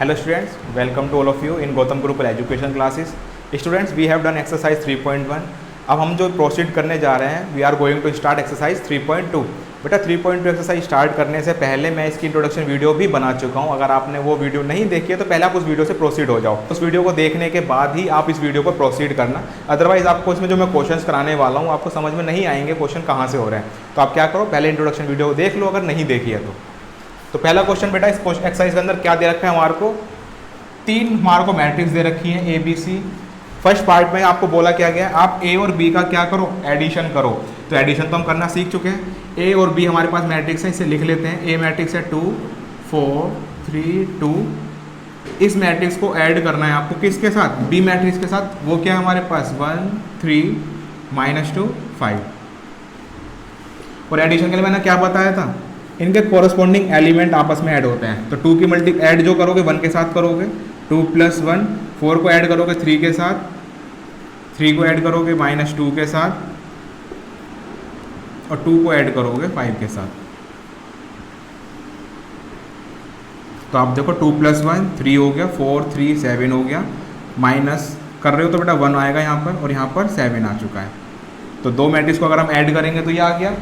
Hello students, welcome to all of you in Gautam Gurukul Education classes. Students, we have done exercise 3.1. अब हम जो proceed करने जा रहे हैं, we are going to start exercise 3.2. बेटा 3.2 एक्सरसाइज स्टार्ट करने से पहले मैं इसकी इंट्रोडक्शन वीडियो भी बना चुका हूं. अगर आपने वो वीडियो नहीं देखी है तो पहले आप उस वीडियो से प्रोसीड हो जाओ. उस वीडियो को देखने के बाद ही आप इस वीडियो पर प्रोसीड करना. अदरवाइज आपको इसमें जो मैं क्वेश्चंस कराने वाला हूँ आपको समझ में नहीं आएंगे क्वेश्चन कहाँ से हो रहे हैं. तो आप क्या करो, पहले इंट्रोडक्शन वीडियो को देख लो अगर नहीं देखी है तो पहला क्वेश्चन बेटा इस एक्सरसाइज के अंदर क्या दे रखा है हमारे को, 3 हमारे को मैट्रिक्स दे रखी है ABC. फर्स्ट पार्ट में आपको बोला क्या गया, आप A और B का क्या करो, एडिशन करो. तो एडिशन तो हम करना सीख चुके हैं. A और B हमारे पास मैट्रिक्स है, इसे लिख लेते हैं. A मैट्रिक्स है 2 4 3 2. इस मैट्रिक्स को ऐड करना है आपको किसके साथ, B मैट्रिक्स के साथ. वो क्या है हमारे पास 1 3 -2 5. और एडिशन के लिए मैंने क्या बताया था, इनके कोरस्पॉन्डिंग एलिमेंट आपस में ऐड होते हैं. तो 2 की मल्टी ऐड जो करोगे 1 के साथ करोगे, 2 + 1. 4 को ऐड करोगे 3 के साथ, 3 को ऐड करोगे -2 के साथ, और 2 को ऐड करोगे 5 के साथ. तो आप देखो 2 + 1 3 हो गया, 4 3 7 हो गया. माइनस कर रहे हो तो बेटा 1 आएगा यहाँ पर, और यहाँ पर 7 आ चुका है. तो 2 मैट्रिक्स को अगर हम ऐड करेंगे तो ये आ गया.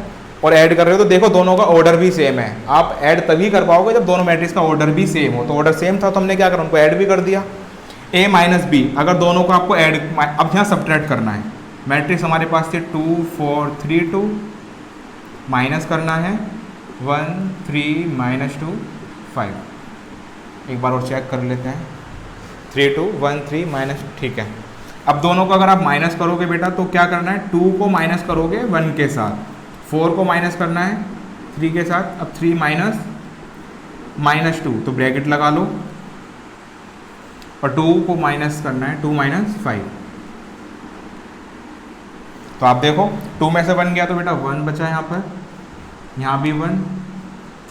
और ऐड कर रहे हो तो देखो दोनों का ऑर्डर भी सेम है. आप ऐड तभी कर पाओगे जब दोनों मैट्रिक्स का ऑर्डर भी सेम हो. तो ऑर्डर सेम था तो हमने क्या करा, उनको ऐड भी कर दिया. A - B, अगर दोनों को आपको ऐड, अब यहाँ सब्ट्रैक्ट करना है. मैट्रिक्स हमारे पास थे 2 4 3 2, माइनस करना है 1 3 -2 5. एक बार और चेक कर लेते हैं. 3 2 1 3 ठीक है. अब दोनों को अगर आप माइनस करोगे बेटा तो क्या करना है, 2 को माइनस करोगे 1 के साथ, 4 को माइनस करना है 3 के साथ. अब 3 -2 तो ब्रैकेट लगा लो, और 2 को माइनस करना है 2 - 5. तो आप देखो 2 में से 1 गया तो बेटा 1 बचा यहाँ पर, यहाँ भी 1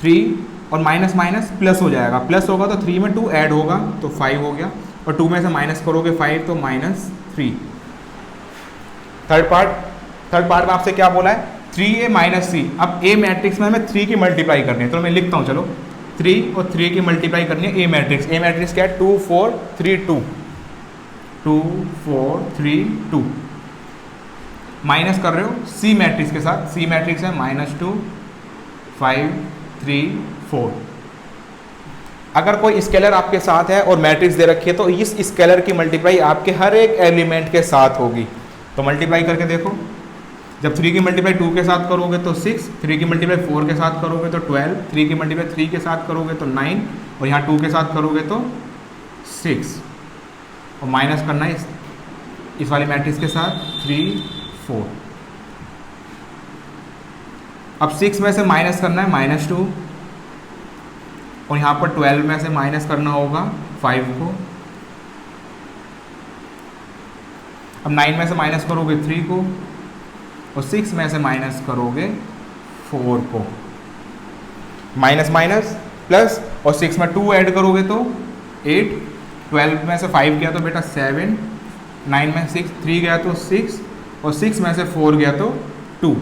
3, और माइनस माइनस प्लस हो जाएगा. प्लस होगा तो 3 में 2 ऐड होगा तो 5 हो गया, और 2 में से माइनस करोगे 5 तो -3. थर्ड पार्ट में आपसे क्या बोला है, 3A - C. अब A मैट्रिक्स में हमें 3 की मल्टीप्लाई करनी है. तो मैं लिखता हूँ, चलो 3 और 3 की मल्टीप्लाई करनी है A मैट्रिक्स. A मैट्रिक्स क्या है, 2 4 3 2. 2 4 3 2. माइनस कर रहे हो C मैट्रिक्स के साथ. C मैट्रिक्स है -2 5 3 4. अगर कोई स्केलर आपके साथ है और मैट्रिक्स दे रखी है तो इस स्केलर की मल्टीप्लाई आपके हर एक एलिमेंट के साथ होगी. तो मल्टीप्लाई करके देखो, जब 3 की मल्टीप्लाई 2 के साथ करोगे तो 6, 3 की मल्टीप्लाई 4 के साथ करोगे तो 12, 3 की मल्टीप्लाई 3 के साथ करोगे तो 9, और यहाँ 2 के साथ करोगे तो 6. और माइनस करना है इस वाली मैट्रिक्स के साथ 3 4. अब 6 में से माइनस करना है -2, और यहाँ पर 12 में से माइनस करना होगा 5 को. अब 9 में से माइनस करोगे 3 को, और 6 में से माइनस करोगे 4 को. माइनस माइनस प्लस, और 6 में 2 ऐड करोगे तो 8, 12 में से 5 गया तो बेटा 7, 9 में 6 3 गया तो 6, और 6 में से 4 गया तो 2.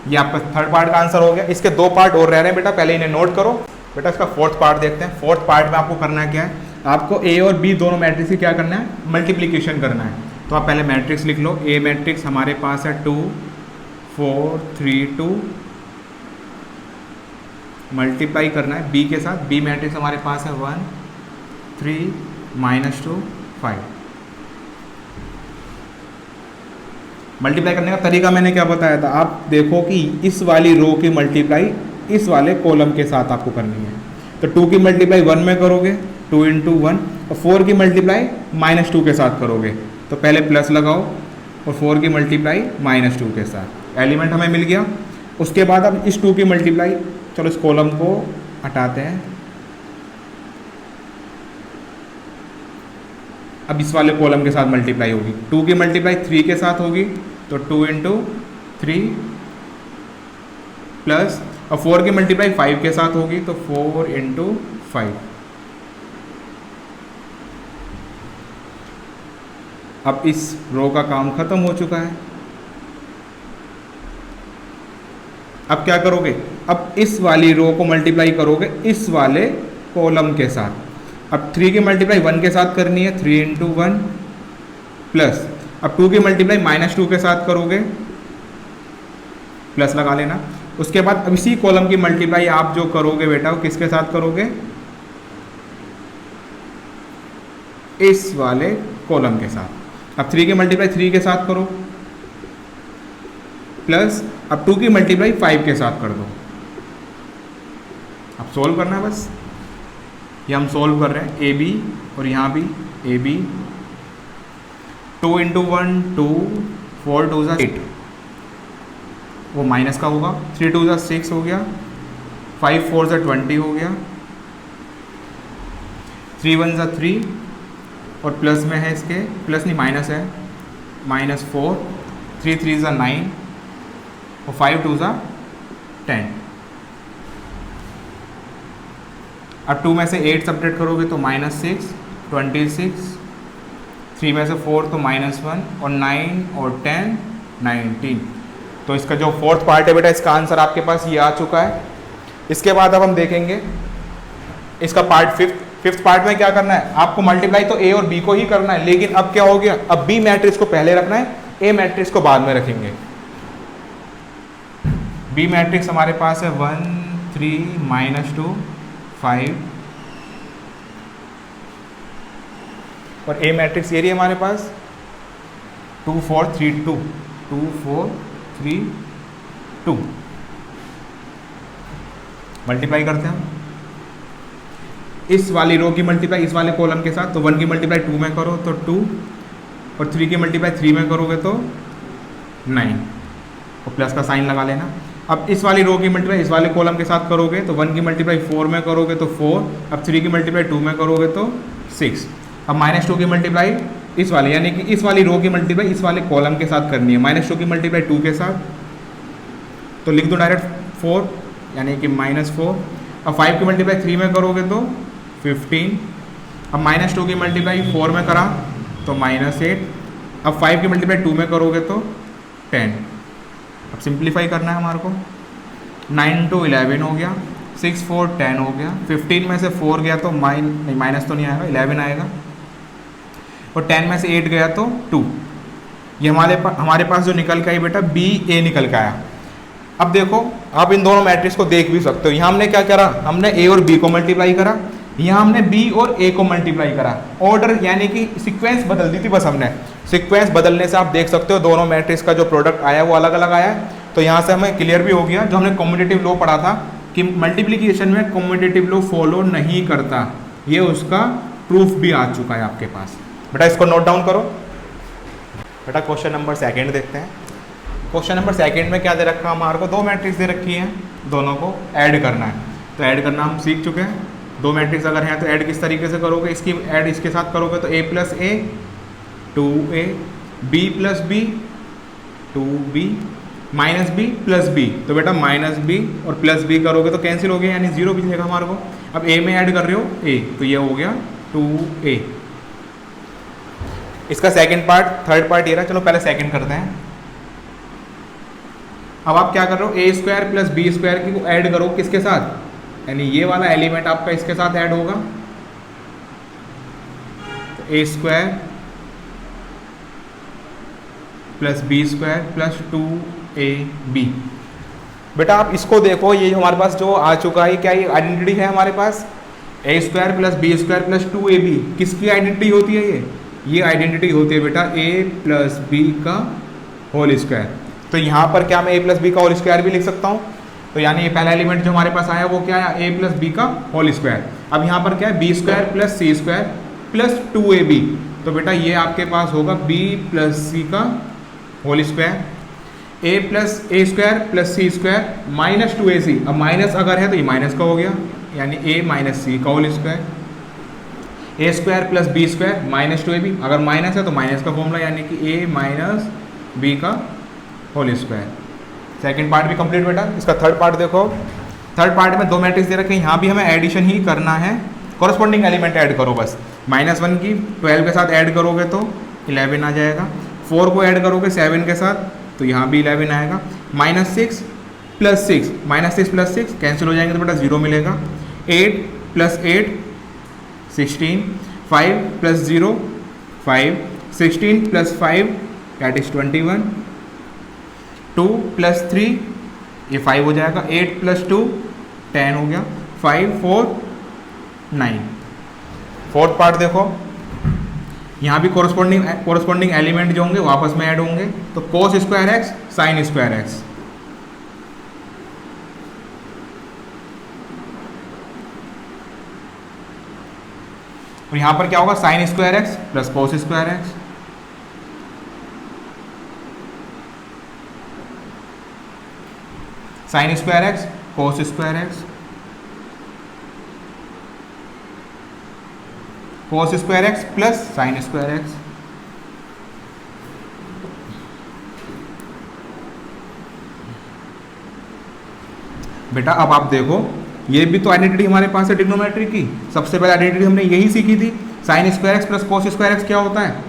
ये आपका थर्ड पार्ट का आंसर हो गया. इसके 2 पार्ट और रह रहे हैं बेटा, पहले इन्हें नोट करो. बेटा इसका फोर्थ पार्ट देखते हैं. फोर्थ पार्ट में आपको करना क्या है, आपको A और B दोनों मैट्रिक्स की क्या करना है, मल्टीप्लीकेशन करना है. तो आप पहले मैट्रिक्स लिख लो. A मैट्रिक्स हमारे पास है 2 4 3 2. मल्टीप्लाई करना है B के साथ. B मैट्रिक्स हमारे पास है 1 3 -2 5. मल्टीप्लाई करने का तरीका मैंने क्या बताया था, आप देखो कि इस वाली रो की मल्टीप्लाई इस वाले कॉलम के साथ आपको करनी है. तो 2 की मल्टीप्लाई 1 में करोगे 2 × 1, और 4 की मल्टीप्लाई -2 के साथ करोगे तो पहले प्लस लगाओ, और 4 की मल्टीप्लाई -2 के साथ. एलिमेंट हमें मिल गया. उसके बाद अब इस 2 की मल्टीप्लाई, चलो इस कॉलम को हटाते हैं. अब इस वाले कॉलम के साथ मल्टीप्लाई होगी. 2 की मल्टीप्लाई 3 के साथ होगी तो 2 × 3 प्लस, और 4 की मल्टीप्लाई 5 के साथ होगी तो 4 × 5. अब इस रो का काम खत्म हो चुका है. अब क्या करोगे, अब इस वाली रो को मल्टीप्लाई करोगे इस वाले कॉलम के साथ. अब 3 की मल्टीप्लाई 1 के साथ करनी है, 3 इंटू 1 प्लस, अब 2 की मल्टीप्लाई -2 के साथ करोगे, प्लस लगा लेना। उसके बाद अब इसी कॉलम की मल्टीप्लाई आप जो करोगे बेटा वो किसके साथ करोगे, इस वाले कॉलम के साथ। अब 3 की मल्टीप्लाई 3 के साथ करो, प्लस अब 2 की मल्टीप्लाई 5 के साथ कर दो। अब सोल्व करना है बस, ये हम सोल्व कर रहे हैं, ए बी और यहाँ भी ए बी। 2 इंटू 1 2, 4 2 ज़ा 8, वो माइनस का होगा, 3 2 ज़ा 6 हो गया, 5 4 ज़ा 20 हो गया, 3 1 ज़ा 3 और प्लस में है इसके, प्लस नहीं माइनस है, -4, 3 3 ज़ा 9 और 5 2 ज़ा 10। अब 2 में से 8 सब्ट्रैक्ट करोगे तो -6, 26, 3 में से 4 तो -1 और 9 और 10 19। तो इसका जो फोर्थ पार्ट है बेटा, इसका आंसर आपके पास ये आ चुका है। इसके बाद अब हम देखेंगे इसका पार्ट फिफ्थ पार्ट में क्या करना है, आपको मल्टीप्लाई तो ए और बी को ही करना है, लेकिन अब क्या हो गया, अब बी मैट्रिक्स को पहले रखना है, ए मैट्रिक्स को बाद में रखेंगे। बी मैट्रिक्स हमारे पास है 1 3 -2 5 और ए मैट्रिक्स ये रही है हमारे पास 2 4 3 2, 2 4 3 2। मल्टीप्लाई करते हैं इस वाली रो की मल्टीप्लाई इस वाले कॉलम के साथ, तो 1 की मल्टीप्लाई 2 में करो तो 2 और 3 की मल्टीप्लाई 3 में करोगे तो 9 और प्लस का साइन लगा लेना। अब इस वाली रो की मल्टीप्लाई इस वाले कॉलम के साथ करोगे तो 1 की मल्टीप्लाई 4 में करोगे तो 4, अब 3 की मल्टीप्लाई 2 में करोगे तो 6। अब -2 की मल्टीप्लाई इस वाले यानी कि इस वाली रो की मल्टीप्लाई इस वाले कॉलम के साथ करनी है, -2 की मल्टीप्लाई 2 के साथ, तो लिख दो डायरेक्ट 4 यानी कि -4। अब 5 की मल्टीप्लाई 3 में करोगे तो 15। अब -2 की मल्टीप्लाई 4 में करा तो -8। अब 5 की मल्टीप्लाई 2 में करोगे तो 10। अब सिंप्लीफाई करना है हमारे को, 9 2 11 हो गया, 6 4 10 हो गया, 15 में से 4 गया तो माइनस तो नहीं आएगा, 11 आएगा, और 10 में से 8 गया तो 2। ये हमारे पास जो निकल के आई बेटा बी ए निकल के आया। अब देखो आप इन दोनों मैट्रिक्स को देख भी सकते हो, यहाँ हमने क्या करा, हमने ए और बी को मल्टीप्लाई करा, यहाँ हमने बी और ए को मल्टीप्लाई करा, ऑर्डर यानी कि सीक्वेंस बदल दी थी बस हमने। सीक्वेंस बदलने से आप देख सकते हो दोनों मैट्रिक्स का जो प्रोडक्ट आया वो अलग अलग आया है। तो यहाँ से हमें क्लियर भी हो गया जो हमने कम्यूटेटिव लॉ पढ़ा था कि मल्टीप्लिकेशन में कम्यूटेटिव लॉ फॉलो नहीं करता, ये उसका प्रूफ भी आ चुका है आपके पास। बेटा इसको नोट डाउन करो। बेटा क्वेश्चन नंबर 2 देखते हैं। क्वेश्चन नंबर 2 में क्या दे रखा है हमारे को, दो मैट्रिक्स दे रखी हैं, दोनों को ऐड करना है। तो ऐड करना हम सीख चुके हैं। दो मैट्रिक्स अगर हैं तो ऐड किस तरीके से करोगे, इसकी ऐड इसके साथ करोगे तो a plus A 2a, b plus B 2b, minus B plus B, तो बेटा माइनस बी और प्लस बी करोगे तो कैंसिल हो गया यानी 0 मिलेगा हमारे को। अब a में ऐड कर रहे हो a, तो ये हो गया 2a। इसका सेकंड पार्ट, थर्ड पार्ट ये रहा, चलो पहले सेकंड करते हैं। अब आप क्या कर रहे हो, ए स्क्वायर प्लस बी स्क्वायर की को ऐड करो किसके साथ, यानी ये वाला एलिमेंट आपका इसके साथ ऐड होगा, तो A square plus B square plus 2ab। बेटा आप इसको देखो, ये हमारे पास जो आ चुका है क्या ये आइडेंटिटी है हमारे पास, A square plus B square plus 2ab किसकी आइडेंटिटी होती है, ये आइडेंटिटी होती है बेटा a प्लस बी का होल स्क्वायर। तो यहाँ पर क्या मैं a प्लस बी का होल स्क्वायर भी लिख सकता हूँ, तो यानी ये पहला एलिमेंट जो हमारे पास आया वो क्या है, a प्लस बी का होल स्क्वायर। अब यहाँ पर क्या है, B square plus C square plus 2ab, तो बेटा ये आपके पास होगा b प्लस सी का whole square, a plus A square plus C square minus 2ac। अब माइनस अगर है तो ये माइनस का हो गया यानी a माइनस सी का whole square, A square plus B square minus 2ab, अगर माइनस है तो माइनस का फॉर्मूला यानी कि a माइनस बी का होल स्क्वायर। सेकंड पार्ट भी कंप्लीट बेटा। इसका थर्ड पार्ट देखो, थर्ड पार्ट में दो मैट्रिक्स दे रखे हैं, यहाँ भी हमें एडिशन ही करना है, कॉरस्पॉन्डिंग एलिमेंट ऐड करो बस। -1 की 12 के साथ ऐड करोगे तो 11 आ जाएगा, 4 को ऐड करोगे 7 के साथ तो यहाँ भी 11 आएगा, -6 प्लस 6 -6 प्लस 6 कैंसिल हो जाएंगे तो बेटा 0 मिलेगा, 8 plus 8 16, 5 plus 0 5, 16 plus 5 that is 21, 2 plus 3 ये 5 हो जाएगा, 8 plus 2 10 हो गया, 5 4 9। फोर्थ पार्ट देखो, यहाँ भी कोरस्पॉन्डिंग एलिमेंट जो होंगे वापस में ऐड होंगे, तो कोस square x sign square x, और यहाँ पर क्या होगा, sign square X plus cos square x, sign square X cos square X, cos square X plus sign square x. बेटा अब आप देखो, ये भी तो आइडेंटिटी हमारे पास है ट्रिग्नोमेट्री की। सबसे पहले आइडेंटिटी हमने यही सीखी थी, sine square X plus cos square X क्या होता है,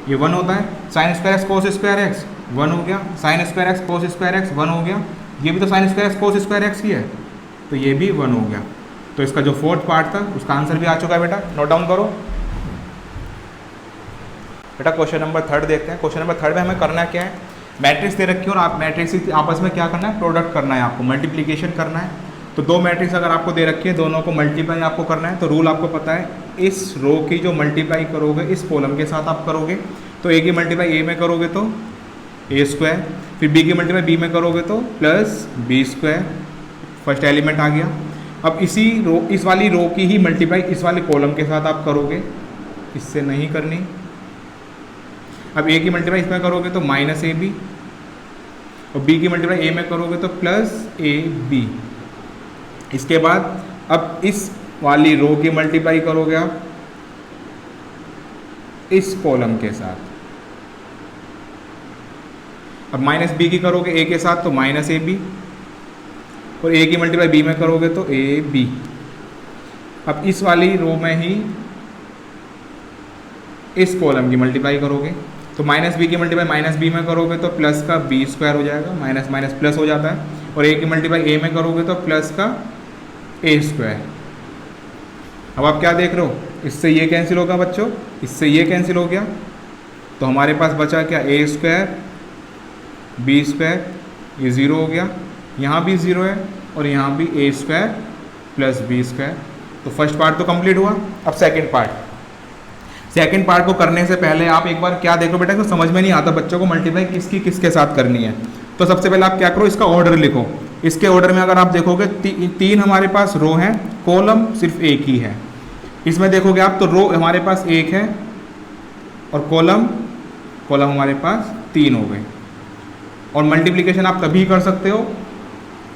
ये 1 होता है। Sine square X cos square X 1 हो गया, sine square X cos square X 1 हो गया, ये भी तो sine square X cos square X ही है, तो ये भी 1 हो गया। तो इसका जो फोर्थ पार्ट था उसका आंसर भी आ चुका है बेटा, नोट डाउन करो। बेटा क्वेश्चन नंबर 3 देखते हैं। क्वेश्चन नंबर 3 में हमें करना क्या है, मैट्रिक्स दे रखी है और आप मैट्रिक्स आपस में क्या करना है, प्रोडक्ट करना है, आपको मल्टीप्लिकेशन करना है। तो दो मैट्रिक्स अगर आपको दे रखी है, दोनों को मल्टीप्लाई आपको करना है। तो रूल आपको पता है, इस रो की जो मल्टीप्लाई करोगे इस कॉलम के साथ आप करोगे, तो ए की मल्टीप्लाई ए में करोगे तो ए स्क्वायर, फिर बी की मल्टीप्लाई बी में करोगे तो plus B square, first element आ गया। अब इस वाली रो की ही मल्टीप्लाई इस वाले कॉलम के साथ आप करोगे, इससे नहीं करनी। अब ए की मल्टीप्लाई इसमें करोगे तो माइनस ए बी, और बी की मल्टीप्लाई ए में करोगे तो प्लस ए बी। इसके बाद अब इस वाली रो की मल्टीप्लाई करोगे आप इस कॉलम के साथ, अब माइनस बी की करोगे ए के साथ तो माइनस ए बी, और ए की मल्टीप्लाई बी में करोगे तो ए बी। अब इस वाली रो में ही इस कॉलम की मल्टीप्लाई करोगे, तो माइनस बी की मल्टीप्लाई माइनस बी में करोगे तो प्लस का बी स्क्वायर हो जाएगा, माइनस माइनस प्लस हो जाता है, और ए की मल्टीप्लाई ए में करोगे तो प्लस का ए स्क्वायर। अब आप क्या देख रहे हो, इससे ये कैंसिल होगा बच्चों, इससे ये कैंसिल हो गया, तो हमारे पास बचा क्या, ए स्क्वायर बी स्क्वायर, ये 0 हो गया, यहाँ भी 0 है और यहाँ भी ए स्क्वायर प्लस बी स्क्वायर। तो फर्स्ट पार्ट तो कंप्लीट हुआ। अब सेकंड पार्ट को करने से पहले आप एक बार क्या देखो बेटा, समझ में नहीं आता बच्चों को मल्टीप्लाई किसकी किसके साथ करनी है। तो सबसे पहले आप क्या करो, इसका ऑर्डर लिखो। इसके ऑर्डर में अगर आप देखोगे 3 हमारे पास रो हैं, कॉलम सिर्फ एक ही है। इसमें देखोगे आप तो रो हमारे पास 1 है और कॉलम हमारे पास 3 हो गए। और मल्टीप्लिकेशन आप तभी कर सकते हो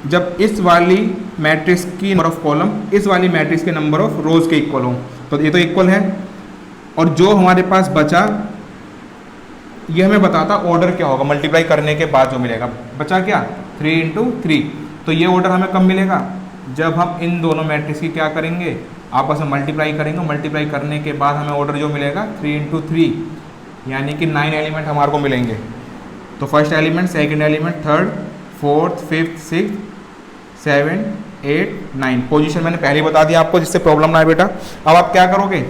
जब इस वाली मैट्रिक्स की नंबर ऑफ कॉलम इस वाली मैट्रिक्स के नंबर ऑफ रोज के इक्वल हो। तो ये तो इक्वल है, और जो हमारे पास बचा ये हमें बताता ऑर्डर क्या होगा मल्टीप्लाई करने के बाद जो मिलेगा। बचा क्या, 3 × 3। तो ये ऑर्डर हमें कब मिलेगा, जब हम इन दोनों मैट्रिक्स की क्या करेंगे, आपस में मल्टीप्लाई करेंगे। मल्टीप्लाई करने के बाद हमें ऑर्डर जो मिलेगा 3 × 3, यानी कि 9 एलिमेंट हमारे को मिलेंगे। तो first element, second element, third, fourth, fifth, sixth, 7, 8, 9। Position मैंने पहले ही बता दिया आपको, जिससे प्रॉब्लम ना है बेटा। अब आप क्या करोगे,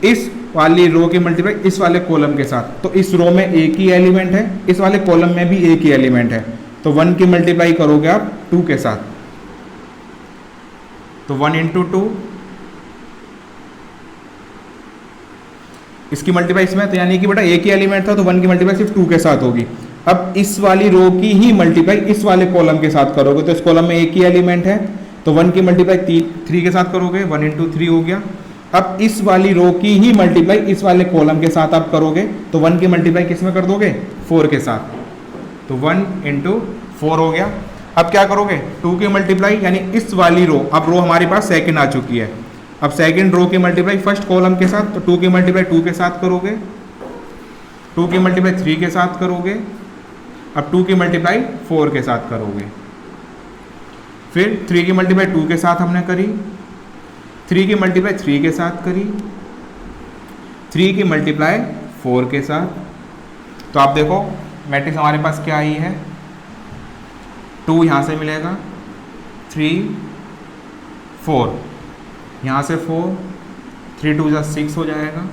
इस वाली रो की मल्टीप्लाई इस वाले कॉलम के साथ, तो इस रो में एक ही एलिमेंट है, इस वाले कॉलम में भी एक ही एलिमेंट है, तो 1 की मल्टीप्लाई करोगे आप 2 के साथ, तो 1 × 2, इसकी मल्टीप्लाई इसमें, तो यानी कि बेटा एक ही एलिमेंट था तो 1 की मल्टीप्लाई सिर्फ 2 के साथ होगी। अब इस वाली रो की ही मल्टीप्लाई इस वाले कॉलम के साथ करोगे, तो इस कॉलम में एक ही एलिमेंट है, तो 1 की मल्टीप्लाई 3 के साथ करोगे, 1 × 3 हो गया। अब इस वाली रो की ही मल्टीप्लाई इस वाले कॉलम के साथ आप करोगे, तो 1 की मल्टीप्लाई किस में कर दोगे, 4 के साथ, तो 1 × 4 हो गया। अब क्या करोगे, 2 की मल्टीप्लाई यानी इस वाली रो, अब रो हमारे पास सेकंड आ चुकी है, अब सेकंड रो की मल्टीप्लाई फर्स्ट कॉलम के साथ, तो 2 की मल्टीप्लाई 2 के साथ करोगे, 2 की मल्टीप्लाई 3 के साथ करोगे, अब 2 की मल्टीप्लाई 4 के साथ करोगे, फिर 3 की मल्टीप्लाई 2 के साथ हमने करी, 3 की मल्टीप्लाई 3 के साथ करी, 3 की मल्टीप्लाई 4 के साथ। तो आप देखो मैट्रिक्स हमारे पास क्या आई है, 2 यहाँ से मिलेगा, 3 4 यहाँ से 4 3 2 6 हो जाएगा,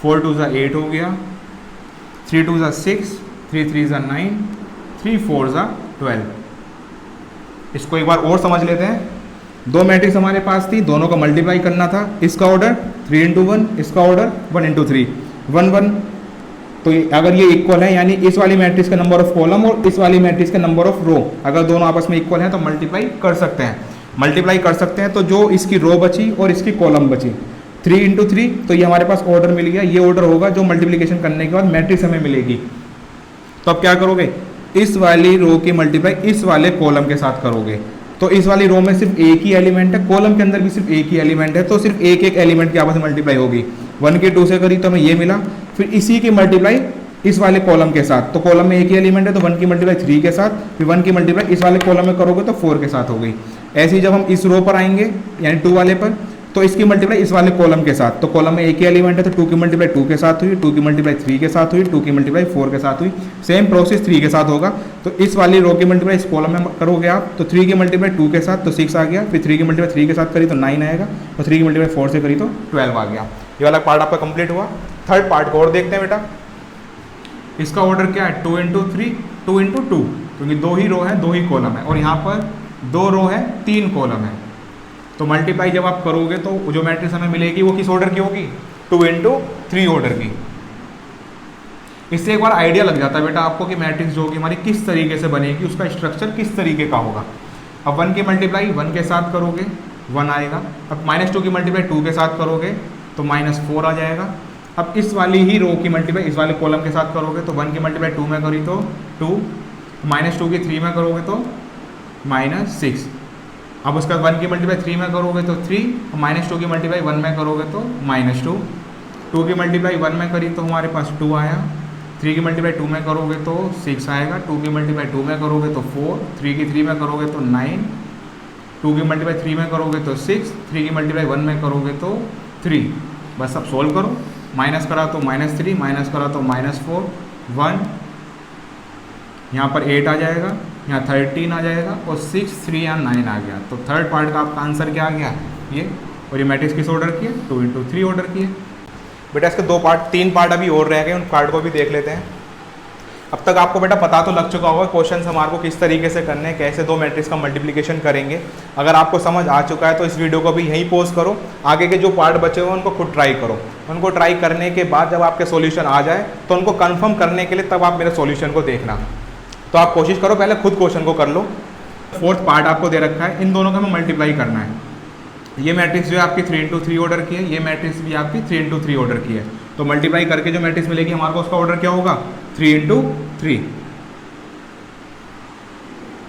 4 2 8 हो गया, 3 2 6, 3 3 9, 3 4 12। इसको एक बार और समझ लेते हैं। दो मैट्रिक्स हमारे पास थी, दोनों का मल्टीप्लाई करना था। इसका ऑर्डर 3 × 1, इसका ऑर्डर 1 × 3, 1 1। तो अगर ये इक्वल है, यानी इस वाली मैट्रिक्स का नंबर ऑफ कॉलम और इस वाली मैट्रिक्स का नंबर ऑफ रो अगर दोनों आपस में इक्वल हैं तो मल्टीप्लाई कर सकते हैं। मल्टीप्लाई कर सकते हैं तो जो इसकी रो बची और इसकी कॉलम बची 3 × 3, तो ये हमारे पास ऑर्डर मिल गया। ये ऑर्डर होगा जो मल्टीप्लिकेशन करने के बाद मैट्रिक्स हमें मिलेगी। तो अब क्या करोगे, इस वाली रो की मल्टीप्लाई इस वाले कॉलम के साथ करोगे। तो इस वाली रो में सिर्फ एक ही एलिमेंट है, कॉलम के अंदर भी सिर्फ एक ही एलिमेंट है, तो सिर्फ एक एक एलिमेंट की आपस में मल्टीप्लाई होगी। 1 की 2 से करी तो हमें ये मिला, फिर इसी की मल्टीप्लाई इस वाले कॉलम के साथ, तो कॉलम में एक ही एलिमेंट है तो 1 की मल्टीप्लाई 3 के साथ, फिर 1 की मल्टीप्लाई इस वाले कॉलम में करोगे तो 4 के साथ हो गई। ऐसे ही जब हम इस रो पर आएंगे यानी 2 वाले पर, तो इसकी मल्टीप्लाई इस वाले कॉलम के साथ, तो कॉलम में एक ही एलिमेंट है तो 2 की मल्टीप्लाई 2 के साथ हुई, 2 की मल्टीप्लाई 3 के साथ हुई, 2 की मल्टीप्लाई 4 के साथ हुई। सेम प्रोसेस 3 के साथ होगा। तो इस वाली रो की मल्टीप्लाई इस कॉलम में करोगे आप, तो 3 की मल्टीप्लाई 2 के साथ तो 6 आ गया, फिर 3 की मल्टीप्लाई 3 के साथ करी तो 9 आएगा, और 3 की मल्टीप्लाई 4 से करी तो 12 आ गया। ये वाला पार्ट आपका कंप्लीट हुआ। थर्ड पार्ट को और देखते हैं बेटा। इसका ऑर्डर क्या है, 2 × 3, 2 × 2, क्योंकि 2 ही रो है 2 ही कॉलम है, और यहाँ पर 2 रो है 3 कॉलम है। तो मल्टीप्लाई जब आप करोगे तो जो मैट्रिक्स हमें मिलेगी वो किस ऑर्डर की होगी, 2 × 3 ऑर्डर की। इससे एक बार आइडिया लग जाता है बेटा आपको कि मैट्रिक्स जो होगी हमारी किस तरीके से बनेगी, उसका स्ट्रक्चर किस तरीके का होगा। अब 1 की मल्टीप्लाई 1 के साथ करोगे 1 आएगा। अब -2 की मल्टीप्लाई 2 के साथ करोगे तो -4 आ जाएगा। अब इस वाली ही रो की मल्टीप्लाई इस वाले कॉलम के साथ करोगे तो 1 की मल्टीप्लाई 2 में करी तो 2, -2 की 3 में करोगे तो -6। अब उसका 1 की मल्टीप्लाई 3 में करोगे तो 3, -2 की मल्टीप्लाई 1 में करोगे तो -2, 2 की मल्टीप्लाई 1 में करी तो हमारे पास 2 आया, 3 की मल्टीप्लाई 2 में करोगे तो 6 आएगा, 2 की मल्टीप्लाई 2 में करोगे तो 4, 3 की 3 में करोगे तो 9, 2 की मल्टीप्लाई 3 में करोगे तो 6, 3 की मल्टीप्लाई 1 में करोगे तो 3। बस अब सोल्व करो, माइनस करा तो -3, माइनस करा तो -4, 1, यहाँ पर 8 आ जाएगा, यहाँ 13 आ जाएगा, और 6, 3 या 9 आ गया। तो थर्ड पार्ट का आपका आंसर क्या आ गया, ये। और ये मैट्रिक्स किस ऑर्डर की है, 2 × 3 ऑर्डर की है। बेटा इसके 3 पार्ट अभी और रह गए, उन पार्ट को भी देख लेते हैं। अब तक आपको बेटा पता तो लग चुका होगा क्वेश्चन हमारे को किस तरीके से करने हैं, कैसे दो मैट्रिक्स का मल्टीप्लिकेशन करेंगे। अगर आपको समझ आ चुका है तो इस वीडियो को भी यहीं पॉज करो, आगे के जो पार्ट बचे हुए हैं उनको खुद ट्राई करो। उनको ट्राई करने के बाद जब आपके सॉल्यूशन आ जाए तो उनको कंफर्म करने के लिए तब आप मेरे सॉल्यूशन को देखना। तो आप कोशिश करो पहले खुद क्वेश्चन को कर लो। फोर्थ पार्ट आपको दे रखा है, इन दोनों का हमें मल्टीप्लाई करना है। ये मैट्रिक्स जो है आपकी 3 × 3 ऑर्डर की है, ये मैट्रिक्स भी आपकी 3 × 3 ऑर्डर की है। तो मल्टीप्लाई करके जो मैट्रिक्स मिलेगी हमारे को उसका ऑर्डर क्या होगा, 3 × 3।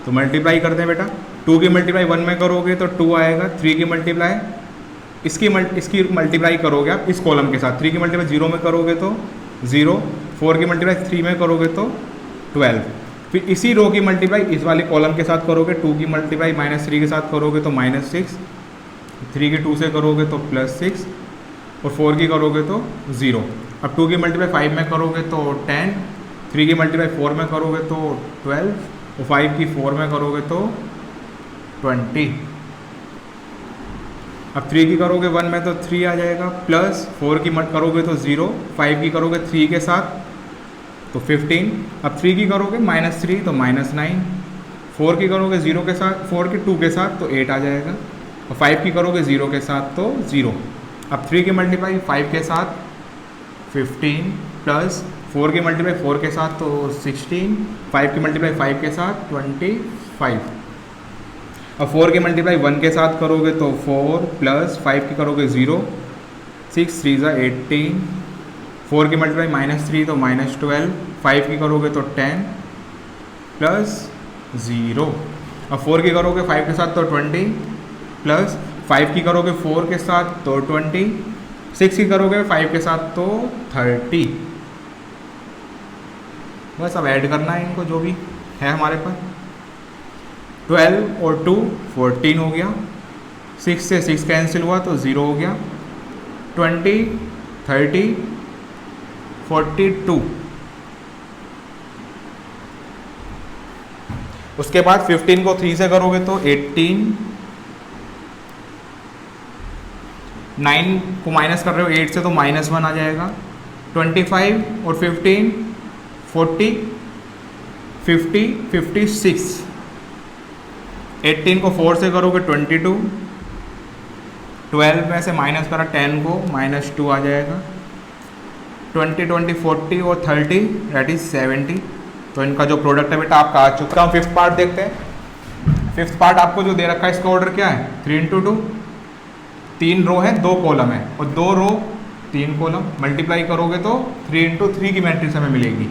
तो मल्टीप्लाई करते हैं बेटा, 2 की मल्टीप्लाई 1 में करोगे तो 2 आएगा, 3 की मल्टीप्लाई इसकी मल्टीप्लाई करोगे आप इस कॉलम के साथ, 3 की मल्टीप्लाई 0 में करोगे तो 0, 4 की मल्टीप्लाई 3 में करोगे तो 12, फिर इसी रो की मल्टीप्लाई इस वाले कॉलम के साथ करोगे, 2 की मल्टीप्लाई -3 के साथ करोगे तो -6, 3 की 2 से करोगे तो +6, और 4 की करोगे तो 0। अब 2 की मल्टीप्लाई 5 में करोगे तो 10, 3 की मल्टीप्लाई 4 में करोगे तो 12, और 5 की 4 में करोगे तो 20। अब 3 की करोगे 1 में तो 3 आ जाएगा, प्लस 4 की करोगे तो 0, 5 की करोगे 3 के साथ तो 15। अब 3 की करोगे -3 तो -9, 4 की करोगे 0 के साथ, 4 की 2 के साथ तो 8 आ जाएगा, और 5 की करोगे 0 के साथ तो 0। अब 3 की मल्टीप्लाई 5 के साथ 15, प्लस 4 की मल्टीप्लाई 4 के साथ तो 16, 5 की मल्टीप्लाई 5 के साथ 25। अब 4 की मल्टीप्लाई 1 के साथ करोगे तो 4, प्लस 5 की करोगे 0, 6 3 18, 4 की मल्टीप्लाई -3 तो -12, 5 की करोगे तो 10, प्लस 0। अब 4 की करोगे 5 के साथ तो 20, प्लस 5 की करोगे 4 के साथ तो 20, 6 की करोगे 5 के साथ तो 30। बस अब ऐड करना है इनको जो भी है हमारे पास। 12 और 2 14 हो गया, 6 से 6 कैंसिल हुआ तो 0 हो गया, 20 30 42। उसके बाद 15 को 3 से करोगे तो 18, 9 को माइनस कर रहे हो 8 से तो -1 आ जाएगा। 25 और 15 40 50 56। 18 को 4 से करोगे 22। 12 में से माइनस करा 10 को -2 आ जाएगा। 20 20 40 और 30 दैट इज 70। तो इनका जो प्रोडक्ट है बेटा आपका आ चुका। हम फिफ्थ पार्ट देखते हैं। फिफ्थ पार्ट आपको जो दे रखा है इसका ऑर्डर क्या है 3 × 2। 3 रो है 2 कॉलम है और 2 रो 3 कॉलम मल्टीप्लाई करोगे तो 3 × 3 की मैट्रिक्स हमें मिलेगी।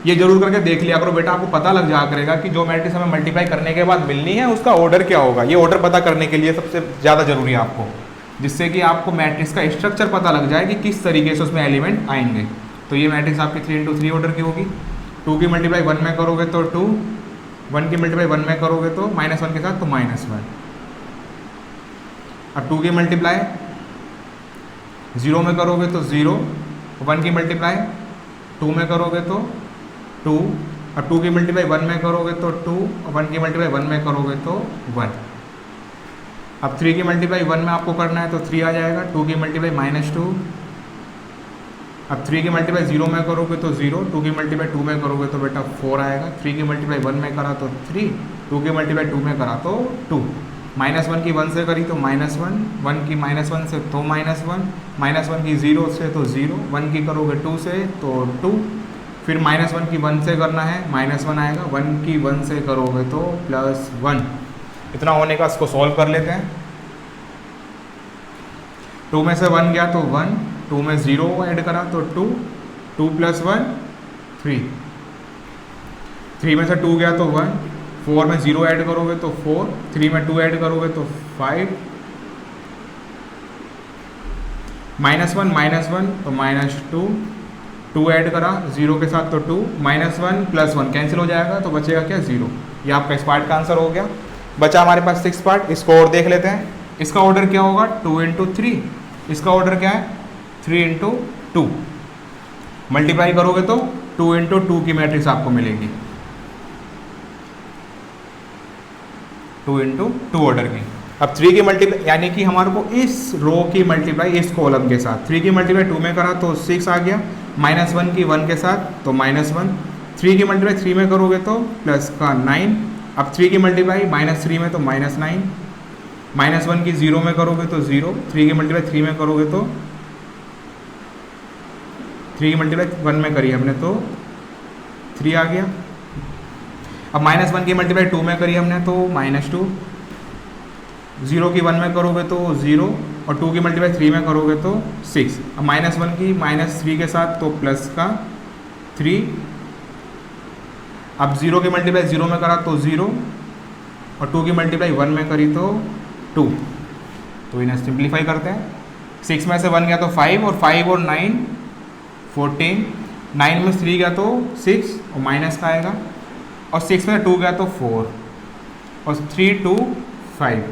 ये जरूर करके देख लिया करो बेटा, आपको पता लग जाया करेगा कि जो मैट्रिक्स हमें मल्टीप्लाई करने के बाद मिलनी है उसका ऑर्डर क्या होगा। ये ऑर्डर पता करने के लिए सबसे ज़्यादा जरूरी है आपको, जिससे कि आपको मैट्रिक्स का स्ट्रक्चर पता लग जाए कि किस तरीके से उसमें एलिमेंट आएंगे। तो ये मैट्रिक्स आपकी 3 × 3 ऑर्डर की होगी। 2 की मल्टीप्लाई 1 में करोगे तो 2, 1 की मल्टीप्लाई 1 में करोगे तो -1 के साथ तो -1। अब 2 की मल्टीप्लाई 0 में करोगे तो 0, 1 की मल्टीप्लाई 2 में करोगे तो 2, अब 2 की मल्टीप्लाई 1 में करोगे तो 2, और 1 की मल्टीप्लाई 1 में करोगे तो 1। अब 3 की मल्टीप्लाई 1 में आपको करना है तो 3 आ जाएगा। 2 की मल्टीप्लाई -2, अब 3 की मल्टीप्लाई 0 में करोगे तो 0, 2 की मल्टीप्लाई 2 में करोगे तो बेटा 4 आएगा। 3 की मल्टीप्लाई 1 में करा तो 3, 2 की मल्टीप्लाई 2 में करा तो 2। -1 की 1 से करी तो -1, 1 की -1 से तो -1, -1 की 0 से तो 0, 1 की करोगे 2 से तो 2, फिर -1 की 1 से करना है -1 आएगा, 1 की 1 से करोगे तो +1। इतना होने का इसको सॉल्व कर लेते हैं। 2 में से 1 गया तो 1, 2 में 0 ऐड करा तो 2, 2 + 1 3, 3 में से 2 गया तो 1, 4 में 0 ऐड करोगे तो 4, 3 में 2 ऐड करोगे तो 5, -1 तो -2, 2 ऐड करा 0 के साथ तो 2, -1 + 1 कैंसिल हो जाएगा तो बचेगा क्या 0। ये आपका इस पार्ट का आंसर हो गया। बचा हमारे पास 6 पार्ट, इसको और देख लेते हैं। इसका ऑर्डर क्या होगा 2 × 3, इसका ऑर्डर क्या है 3 × 2। मल्टीप्लाई करोगे तो 2 × 2 की मैट्रिक्स आपको मिलेगी, 2 × 2 ऑर्डर की। अब 3 की मल्टीप्लाई यानी कि हमारे को इस रो की मल्टीप्लाई इस कॉलम के साथ, 3 की मल्टीप्लाई 2 में करा तो 6 आ गया, -1 की 1 के साथ तो -1, 3 की मल्टीप्लाई 3 में करोगे तो प्लस का 9, अब 3 की मल्टीप्लाई -3 में तो -9, -1 की 0 में करोगे तो 0, 3 की मल्टीप्लाई 3 में करोगे तो 3 की मल्टीप्लाई 1 में करी हमने तो 3 आ गया। अब -1 की मल्टीप्लाई 2 में करी हमने तो -2, 0 की 1 में करोगे तो 0, और 2 की मल्टीप्लाई 3 में करोगे तो 6। अब -1 की -3 के साथ तो प्लस का 3, अब 0 की मल्टीप्लाई 0 में करा तो 0, और 2 की मल्टीप्लाई 1 में करी तो 2। तो इन्हें सिंप्लीफाई करते हैं। 6 में से 1 गया तो 5, और 5 और 9 14, 9 में 3 गया तो 6 और माइनस का आएगा, और 6 में 2 गया तो 4, और 3 2 5।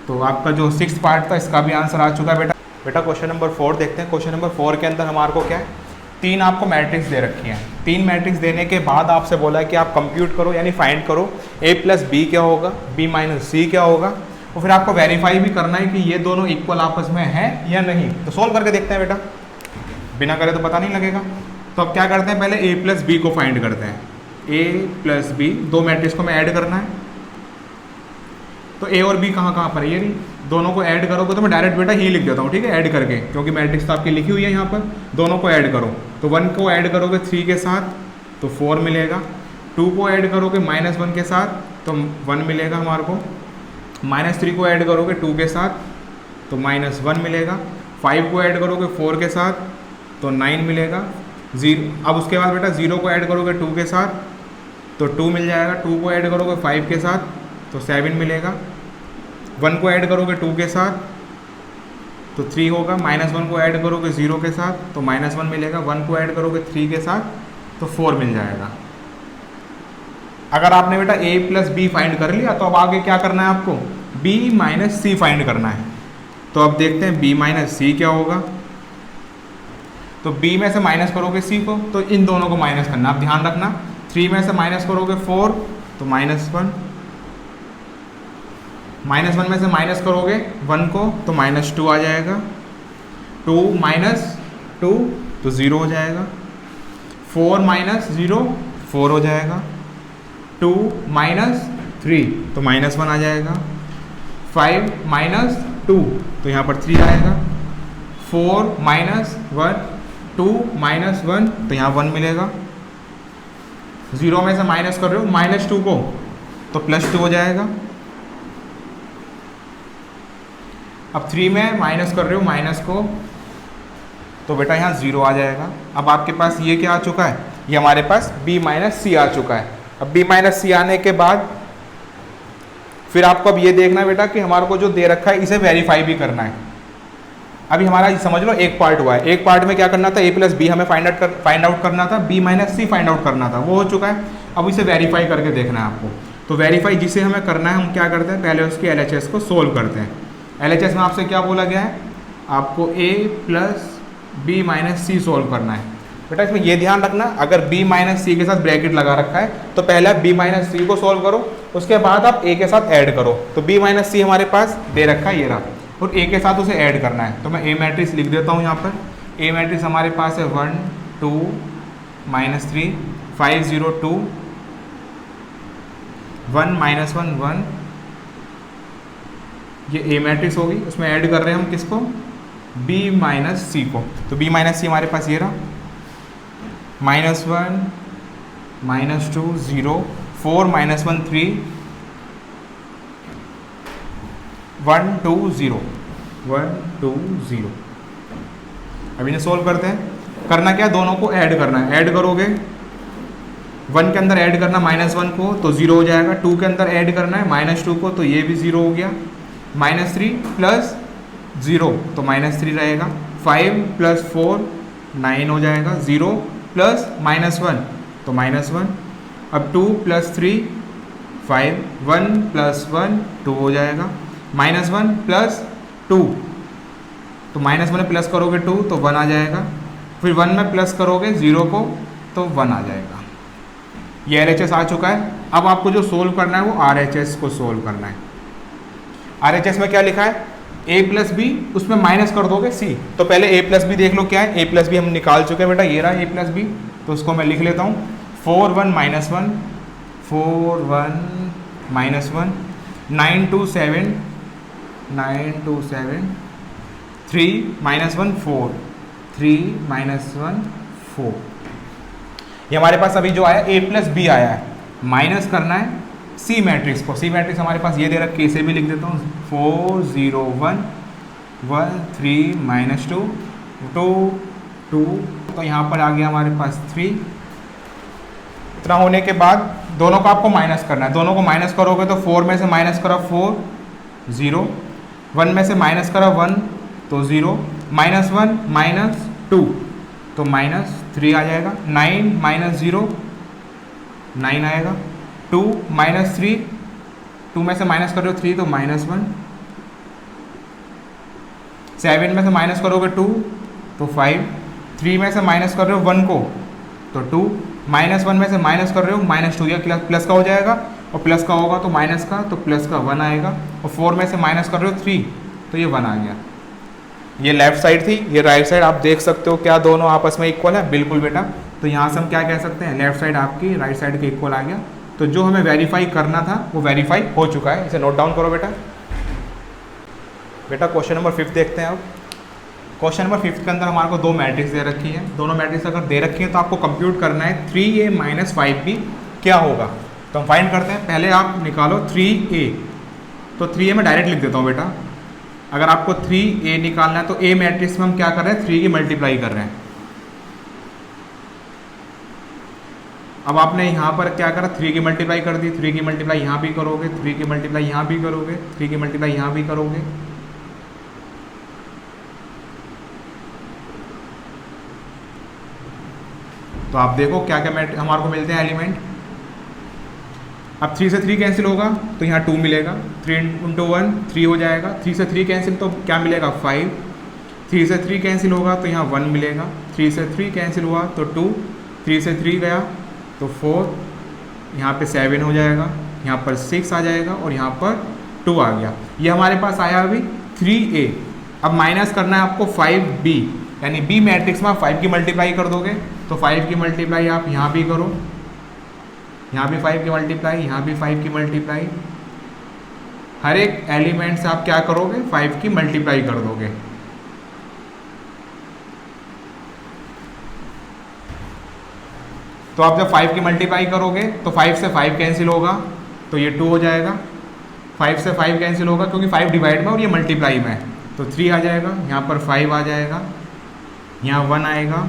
तो आपका जो 6th पार्ट था इसका भी आंसर आ चुका है बेटा। क्वेश्चन नंबर 4 देखते हैं। क्वेश्चन नंबर 4 के अंदर हमारे को क्या है, 3 आपको मैट्रिक्स दे रखी हैं। 3 मैट्रिक्स देने के बाद आपसे बोला है कि आप कंप्यूट करो यानी फाइंड करो a + b क्या होगा, b - c क्या होगा, और फिर आपको वेरीफाई भी करना है कि ये दोनों इक्वल आपस में है या नहीं। तो सोल्व करके देखते हैं बेटा, बिना करे तो पता नहीं लगेगा। तो अब क्या करते हैं, पहले a + b को फाइंड करते हैं। a + b, दो मैट्रिक्स को हमें ऐड करना है। तो a और b कहाँ पर है, ये नहीं, दोनों को ऐड करोगे तो मैं डायरेक्ट बेटा ही लिख देता हूँ, ठीक है, ऐड करके, क्योंकि मैट्रिक्स तो आपकी लिखी हुई है यहाँ पर। दोनों को ऐड करो तो 1 को ऐड करोगे 3 के साथ तो 4 मिलेगा, 2 को ऐड करोगे -1 के साथ तो 1 मिलेगा हमारे को, -3 को ऐड करोगे 2 के साथ तो -1 मिलेगा, 5 को ऐड करोगे 4 के साथ तो 9 मिलेगा, 0। अब उसके बाद बेटा 0 को ऐड करोगे 2 के साथ तो 2 मिल जाएगा, 2 को ऐड करोगे 5 के साथ तो 7 मिलेगा, 1 को ऐड करोगे 2 के साथ तो 3 होगा, -1 को ऐड करोगे 0 के साथ तो -1 मिलेगा, 1 को ऐड करोगे 3 के साथ तो 4 मिल जाएगा। अगर आपने बेटा a + b फाइंड कर लिया तो अब आगे क्या करना है आपको, b - c फाइंड करना है। तो अब देखते हैं b - c क्या होगा। तो b में से माइनस करोगे c को तो इन दोनों को माइनस करना, आप ध्यान रखना। 3 में से माइनस करोगे 4 तो -1, -1 में से माइनस करोगे 1 को तो -2 आ जाएगा, 2 - 2 तो 0 हो जाएगा, 4 - 0 4 हो जाएगा, 2 - 3 तो -1 आ जाएगा, 5 - 2 तो यहाँ पर 3 आएगा, 4 - 1 2 - 1 तो यहाँ 1 मिलेगा, 0 में से माइनस कर रहे हो -2 को तो +2 हो जाएगा। अब 3 में माइनस कर रहे हो माइनस को तो बेटा यहाँ 0 आ जाएगा। अब आपके पास ये क्या आ चुका है, ये हमारे पास b - c आ चुका है। अब b - c आने के बाद फिर आपको अब ये देखना है बेटा कि हमारे को जो दे रखा है इसे वेरीफाई भी करना है। अभी हमारा समझ लो एक पार्ट हुआ है, एक पार्ट में क्या करना था, a + b हमें फाइंड आउट करना था, b - c फाइंड आउट करना था, वो हो चुका है। अब इसे वेरीफाई करके देखना है आपको। तो वेरीफाई जिसे हमें करना है हम क्या करते हैं, पहले उसके LHS को सोल्व करते हैं। LHS में आपसे क्या बोला गया है, आपको a + b - c सोल्व करना है। बेटा इसमें ये ध्यान रखना, अगर b - c के साथ ब्रैकेट लगा रखा है तो पहले b - c को सोल्व करो, उसके बाद आप a के साथ ऐड करो। तो b - c हमारे पास दे रखा है ये रहा, और a के साथ उसे ऐड करना है। तो मैं a मैट्रिक्स लिख देता हूँ यहाँ पर। a मैट्रिक्स हमारे पास है 1 2 -3 5 0 2 1 - 1 1, ये a मैट्रिक्स होगी। उसमें ऐड कर रहे हैं हम किसको, b - c को। तो b - c हमारे पास ये रहा, -1 -2 0 4 - 1 3 1 2 0 1 2 0। अब इन्हें सोल्व करते हैं। करना क्या, दोनों को ऐड करना है। ऐड करोगे 1 के अंदर ऐड करना -1 को तो 0 हो जाएगा, 2 के अंदर ऐड करना है -2 को तो ये भी 0 हो गया, -3 + 0 तो -3 रहेगा, 5 + 4 9 हो जाएगा, 0 + -1 तो -1। अब 2 + 3 5 1 + 1 2 हो जाएगा, -1 + 2 तो -1 में प्लस करोगे 2 तो 1 आ जाएगा, फिर 1 में प्लस करोगे 0 को तो 1 आ जाएगा। ये LHS आ चुका है। अब आपको जो सोल्व करना है वो RHS को सोल्व करना है। RHS में क्या लिखा है, a + b, उसमें माइनस कर दोगे c। तो पहले a + b देख लो क्या है, a + b हम निकाल चुके हैं बेटा, ये रहा a + b। तो उसको मैं लिख लेता हूँ 4 1 - 1 4 1 -1 9 2 7 9 2 7 3 -1 4 3 -1 4। ये हमारे पास अभी जो आया a + b आया है, माइनस करना है सी मैट्रिक्स को। सी मैट्रिक्स हमारे पास ये दे रखा है, कैसे भी लिख देता हूँ 4 0 1 1 3 -2 2 2। तो यहाँ पर आ गया हमारे पास 3। इतना होने के बाद दोनों को आपको माइनस करना है। दोनों को माइनस करोगे तो 4 में से माइनस करा 4 0, 1 में से माइनस करा 1 तो 0, -1 -2 तो -3 आ जाएगा, 9 - 0 9 आएगा, 2 - 3 2 में से माइनस कर रहे हो 3 तो -1, 7 में से माइनस करोगे 2 तो 5, 3 में से माइनस कर रहे हो 1 को तो 2, -1 में से माइनस कर रहे हो -2, यह प्लस का हो जाएगा और प्लस का होगा तो माइनस का, तो प्लस का 1 आएगा, और 4 में से माइनस कर रहे हो 3 तो ये 1 आ गया। ये लेफ्ट साइड थी, ये राइट साइड। आप देख सकते हो क्या दोनों आपस में इक्वल है, बिल्कुल बेटा। तो यहाँ से हम क्या कह सकते हैं, लेफ्ट साइड आपकी राइट साइड के इक्वल आ गया। तो जो हमें वेरीफाई करना था वो वेरीफाई हो चुका है। इसे नोट डाउन करो बेटा। बेटा क्वेश्चन नंबर 5 देखते हैं अब। क्वेश्चन नंबर 5 के अंदर हमारे को दो मैट्रिक्स दे रखी है। दोनों मैट्रिक्स अगर दे रखी है तो आपको कंप्यूट करना है 3a - 5b क्या होगा। तो हम फाइंड करते हैं। पहले आप निकालो 3a, तो 3a में डायरेक्ट लिख देता हूँ बेटा। अगर आपको 3a निकालना है तो a मैट्रिक्स में हम क्या कर रहे हैं, 3 की मल्टीप्लाई कर रहे हैं। अब आपने यहाँ पर क्या करा, 3 की मल्टीप्लाई कर दी, 3 की मल्टीप्लाई यहाँ भी करोगे, 3 की मल्टीप्लाई यहाँ भी करोगे, 3 की मल्टीप्लाई यहाँ भी करोगे। तो आप देखो क्या क्या हमारे को मिलते हैं एलिमेंट। अब 3 से 3 कैंसिल होगा तो यहाँ 2 मिलेगा, 3 × 1 3 हो जाएगा, 3 से 3 कैंसिल तो क्या मिलेगा 5, 3 से 3 कैंसिल होगा तो यहाँ 1 मिलेगा, 3 से 3 कैंसिल हुआ तो 2, 3 से 3 गया तो 4, यहाँ पे 7 हो जाएगा, यहाँ पर 6 आ जाएगा और यहाँ पर 2 आ गया। ये हमारे पास आया अभी 3A। अब माइनस करना है आपको 5B, यानी B मैट्रिक्स में आप 5 की मल्टीप्लाई कर दोगे तो 5 की मल्टीप्लाई आप यहाँ भी करो, यहाँ भी 5 की मल्टीप्लाई, यहाँ भी 5 की मल्टीप्लाई, हर एक एलिमेंट से आप क्या करोगे 5 की मल्टीप्लाई कर दोगे। तो आप जब 5 की मल्टीप्लाई करोगे तो 5 से 5 कैंसिल होगा तो ये 2 हो जाएगा, 5 से 5 कैंसिल होगा क्योंकि 5 डिवाइड में और ये मल्टीप्लाई में, तो 3 आ जाएगा, यहाँ पर 5 आ जाएगा, यहाँ 1 आएगा,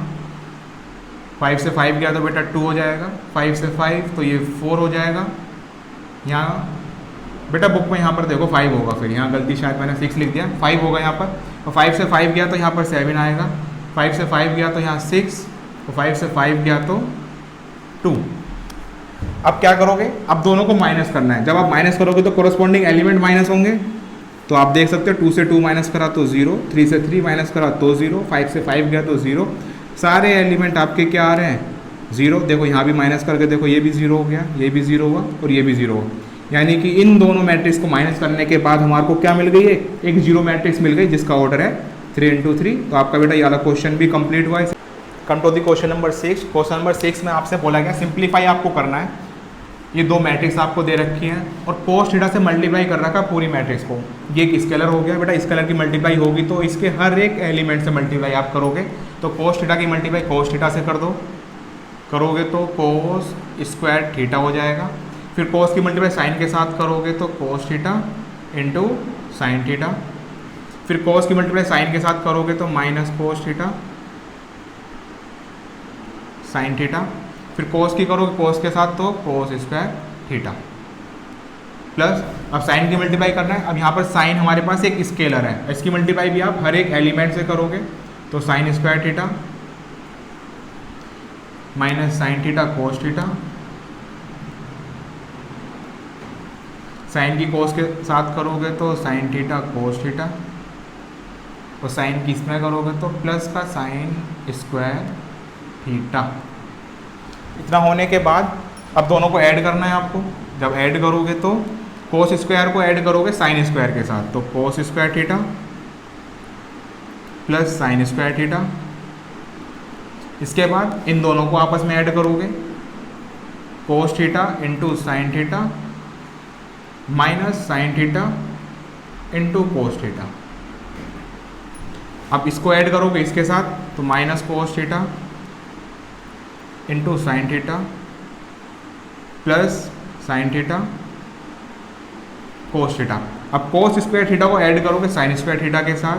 5 से 5 गया तो बेटा 2 हो जाएगा, 5 से 5 तो ये 4 हो जाएगा, यहाँ बेटा बुक में यहाँ पर देखो 5 होगा, फिर यहाँ गलती शायद मैंने 6 लिख दिया, 5 होगा यहाँ पर, तो 5 से 5 गया तो यहाँ पर 7 आएगा, 5 से 5 गया तो यहाँ 6, तो 5 से 5 गया तो 2। अब क्या करोगे, अब दोनों को माइनस करना है। जब आप माइनस करोगे तो कोरस्पॉन्डिंग एलिमेंट माइनस होंगे, तो आप देख सकते हो 2 से 2 माइनस करा तो 0, 3 से 3 माइनस करा तो 0, 5 से 5 गया तो 0, सारे एलिमेंट आपके क्या आ रहे हैं 0। देखो यहाँ भी माइनस करके देखो, ये भी 0 हो गया, ये भी 0 हुआ और ये भी 0 हुआ, यानी कि इन दोनों मैट्रिक्स को माइनस करने के बाद हमारे को क्या मिल गई है, एक जीरो मैट्रिक्स मिल गई जिसका ऑर्डर है 3 × 3। तो आपका बेटा ये वाला क्वेश्चन भी कंप्लीट हुआ है। Come to the question number 6। Question number 6 में आपसे बोला गया सिंप्लीफाई आपको करना है, ये दो मैट्रिक्स आपको दे रखी हैं और कोस थीटा से मल्टीप्लाई कर रखा पूरी मैट्रिक्स को। ये एक स्केलर हो गया बेटा, स्केलर की मल्टीप्लाई होगी तो इसके हर एक एलिमेंट से मल्टीप्लाई आप करोगे, तो कोस थीटा की मल्टीप्लाई कोस थीटा से कर दो, करोगे तो कोस स्क्वायर थीटा हो जाएगा। फिर कोस की मल्टीप्लाई साइन के साथ करोगे तो cos theta into sine theta. फिर कोस की मल्टीप्लाई साइन के साथ करोगे तो minus cos theta sine theta. फिर कोस की करोगे कोस के साथ तो कोस स्क्वायर थीटा प्लस, अब साइन की मल्टीप्लाई करना है। अब यहाँ पर साइन हमारे पास एक स्केलर है, इसकी मल्टीप्लाई भी आप हर एक एलिमेंट से करोगे तो sine square theta minus sine theta cos theta. Sine की कोस के साथ करोगे तो साइन थीटा कोस थीटा और साइन की इसमें करोगे तो प्लस का साइन स्क्वायर थीटा। इतना होने के बाद अब दोनों को ऐड करना है आपको। जब ऐड करोगे तो कोस स्क्वायर को ऐड करोगे साइन स्क्वायर के साथ तो cos square theta plus sign square theta. इसके बाद इन दोनों को आपस में ऐड करोगे, cos theta into sine theta minus sine theta into cos theta. अब इसको ऐड करोगे इसके साथ तो minus cos theta into sine theta plus sign theta cos theta. अब कोस स्क्वायर थीटा को ऐड करोगे साइन स्क्वायर थीटा के साथ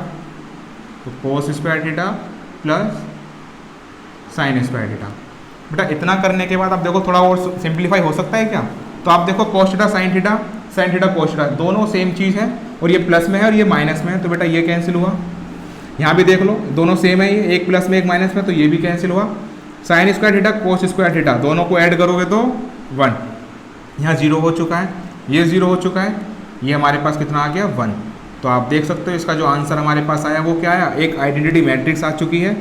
तो cos square theta plus sign square theta. बेटा इतना करने के बाद आप देखो थोड़ा और सिंप्लीफाई हो सकता है क्या, तो आप देखो कोस theta sign theta cos theta दोनों सेम चीज़ है और ये प्लस में है और ये माइनस में है, तो बेटा ये कैंसिल हुआ। यहाँ भी देख लो दोनों सेम है, ये एक प्लस में एक माइनस में, तो ये भी कैंसिल हुआ। Sign square theta cos square theta दोनों को ऐड करोगे तो 1, यहाँ 0 हो चुका है, ये 0 हो चुका है, ये हमारे पास कितना आ गया 1। तो आप देख सकते हो इसका जो आंसर हमारे पास आया वो क्या आया, एक आइडेंटिटी मैट्रिक्स आ चुकी है।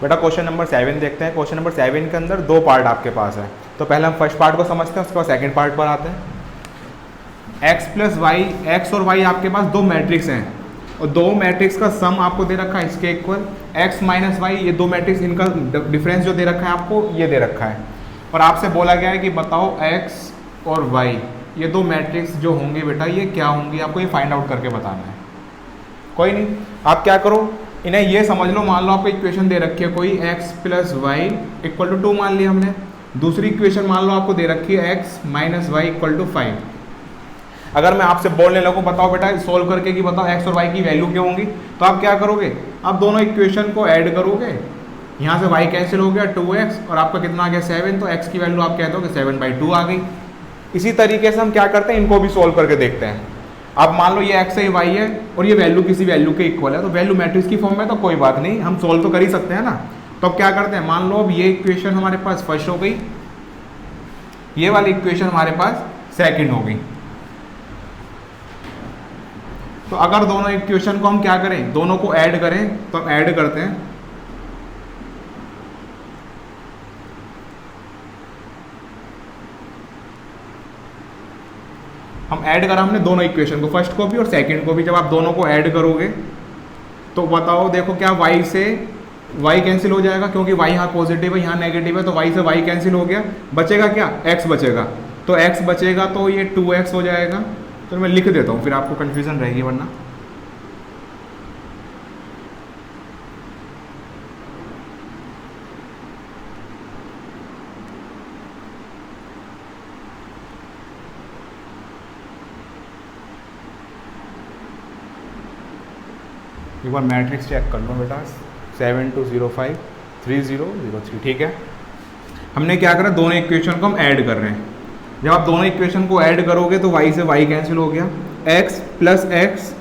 बेटा क्वेश्चन नंबर 7 देखते हैं। क्वेश्चन नंबर 7 के अंदर दो पार्ट आपके पास है, तो पहले हम फर्स्ट पार्ट को समझते हैं, उसके बाद सेकंड पार्ट पर आते हैं। x प्लस वाई, एक्स और वाई आपके पास दो मैट्रिक्स हैं और दो मैट्रिक्स का सम आपको दे रखा है इसके इक्वल, x माइनस वाई, ये दो मैट्रिक्स इनका डिफरेंस जो दे रखा है आपको ये दे रखा है और आपसे बोला गया है कि बताओ x और y ये दो मैट्रिक्स जो होंगे बेटा ये क्या होंगे, आपको ये फाइंड आउट करके बताना है। कोई नहीं, आप क्या करो इन्हें ये समझ लो, मान लो आपको इक्वेशन दे रखी है कोई x plus Y equal to 2 मान लिया हमने। दूसरी इक्वेशन मान लो आपको दे रखी है x minus Y equal to 5। अगर मैं आपसे बोलने लगूँ बताओ बेटा सोल्व करके कि बताओ x और y की वैल्यू क्या होंगी, तो आप क्या करोगे, आप दोनों इक्वेशन को ऐड करोगे, यहाँ से y कैंसिल हो गया 2x और आपका कितना आ गया 7, तो x की वैल्यू आप कह दोगे 7/2 आ गई। इसी तरीके से हम क्या करते हैं, इनको भी सोल्व करके देखते हैं। अब मान लो ये x है ये y है और ये वैल्यू किसी वैल्यू के इक्वल है, तो वैल्यू मैट्रिक्स की फॉर्म में तो कोई बात नहीं, हम सोल्व तो कर ही सकते हैं ना। तो अब क्या करते हैं, मान लो अब ये इक्वेशन हमारे पास फर्स्ट हो गई, ये वाली इक्वेशन हमारे पास सेकंड हो गई। तो अगर दोनों इक्वेशन को हम क्या करें, दोनों को ऐड करें, तो हम ऐड करते हैं। हम ऐड करा हमने दोनों इक्वेशन को, फर्स्ट को भी और सेकंड को भी। जब आप दोनों को ऐड करोगे तो बताओ, देखो क्या y से y कैंसिल हो जाएगा, क्योंकि y यहाँ पॉजिटिव है यहाँ नेगेटिव है, तो y से y कैंसिल हो गया, बचेगा क्या, x बचेगा। तो x बचेगा तो ये 2x हो जाएगा। तो मैं लिख देता हूँ, फिर आपको कन्फ्यूज़न रहेगी वरना। एक बार मैट्रिक्स चेक कर लो बेटा, 72053003, ठीक है। हमने क्या करा, दोनों इक्वेशन को हम ऐड कर रहे हैं। जब आप दोनों इक्वेशन को ऐड करोगे तो y से y कैंसिल हो गया, x प्लस x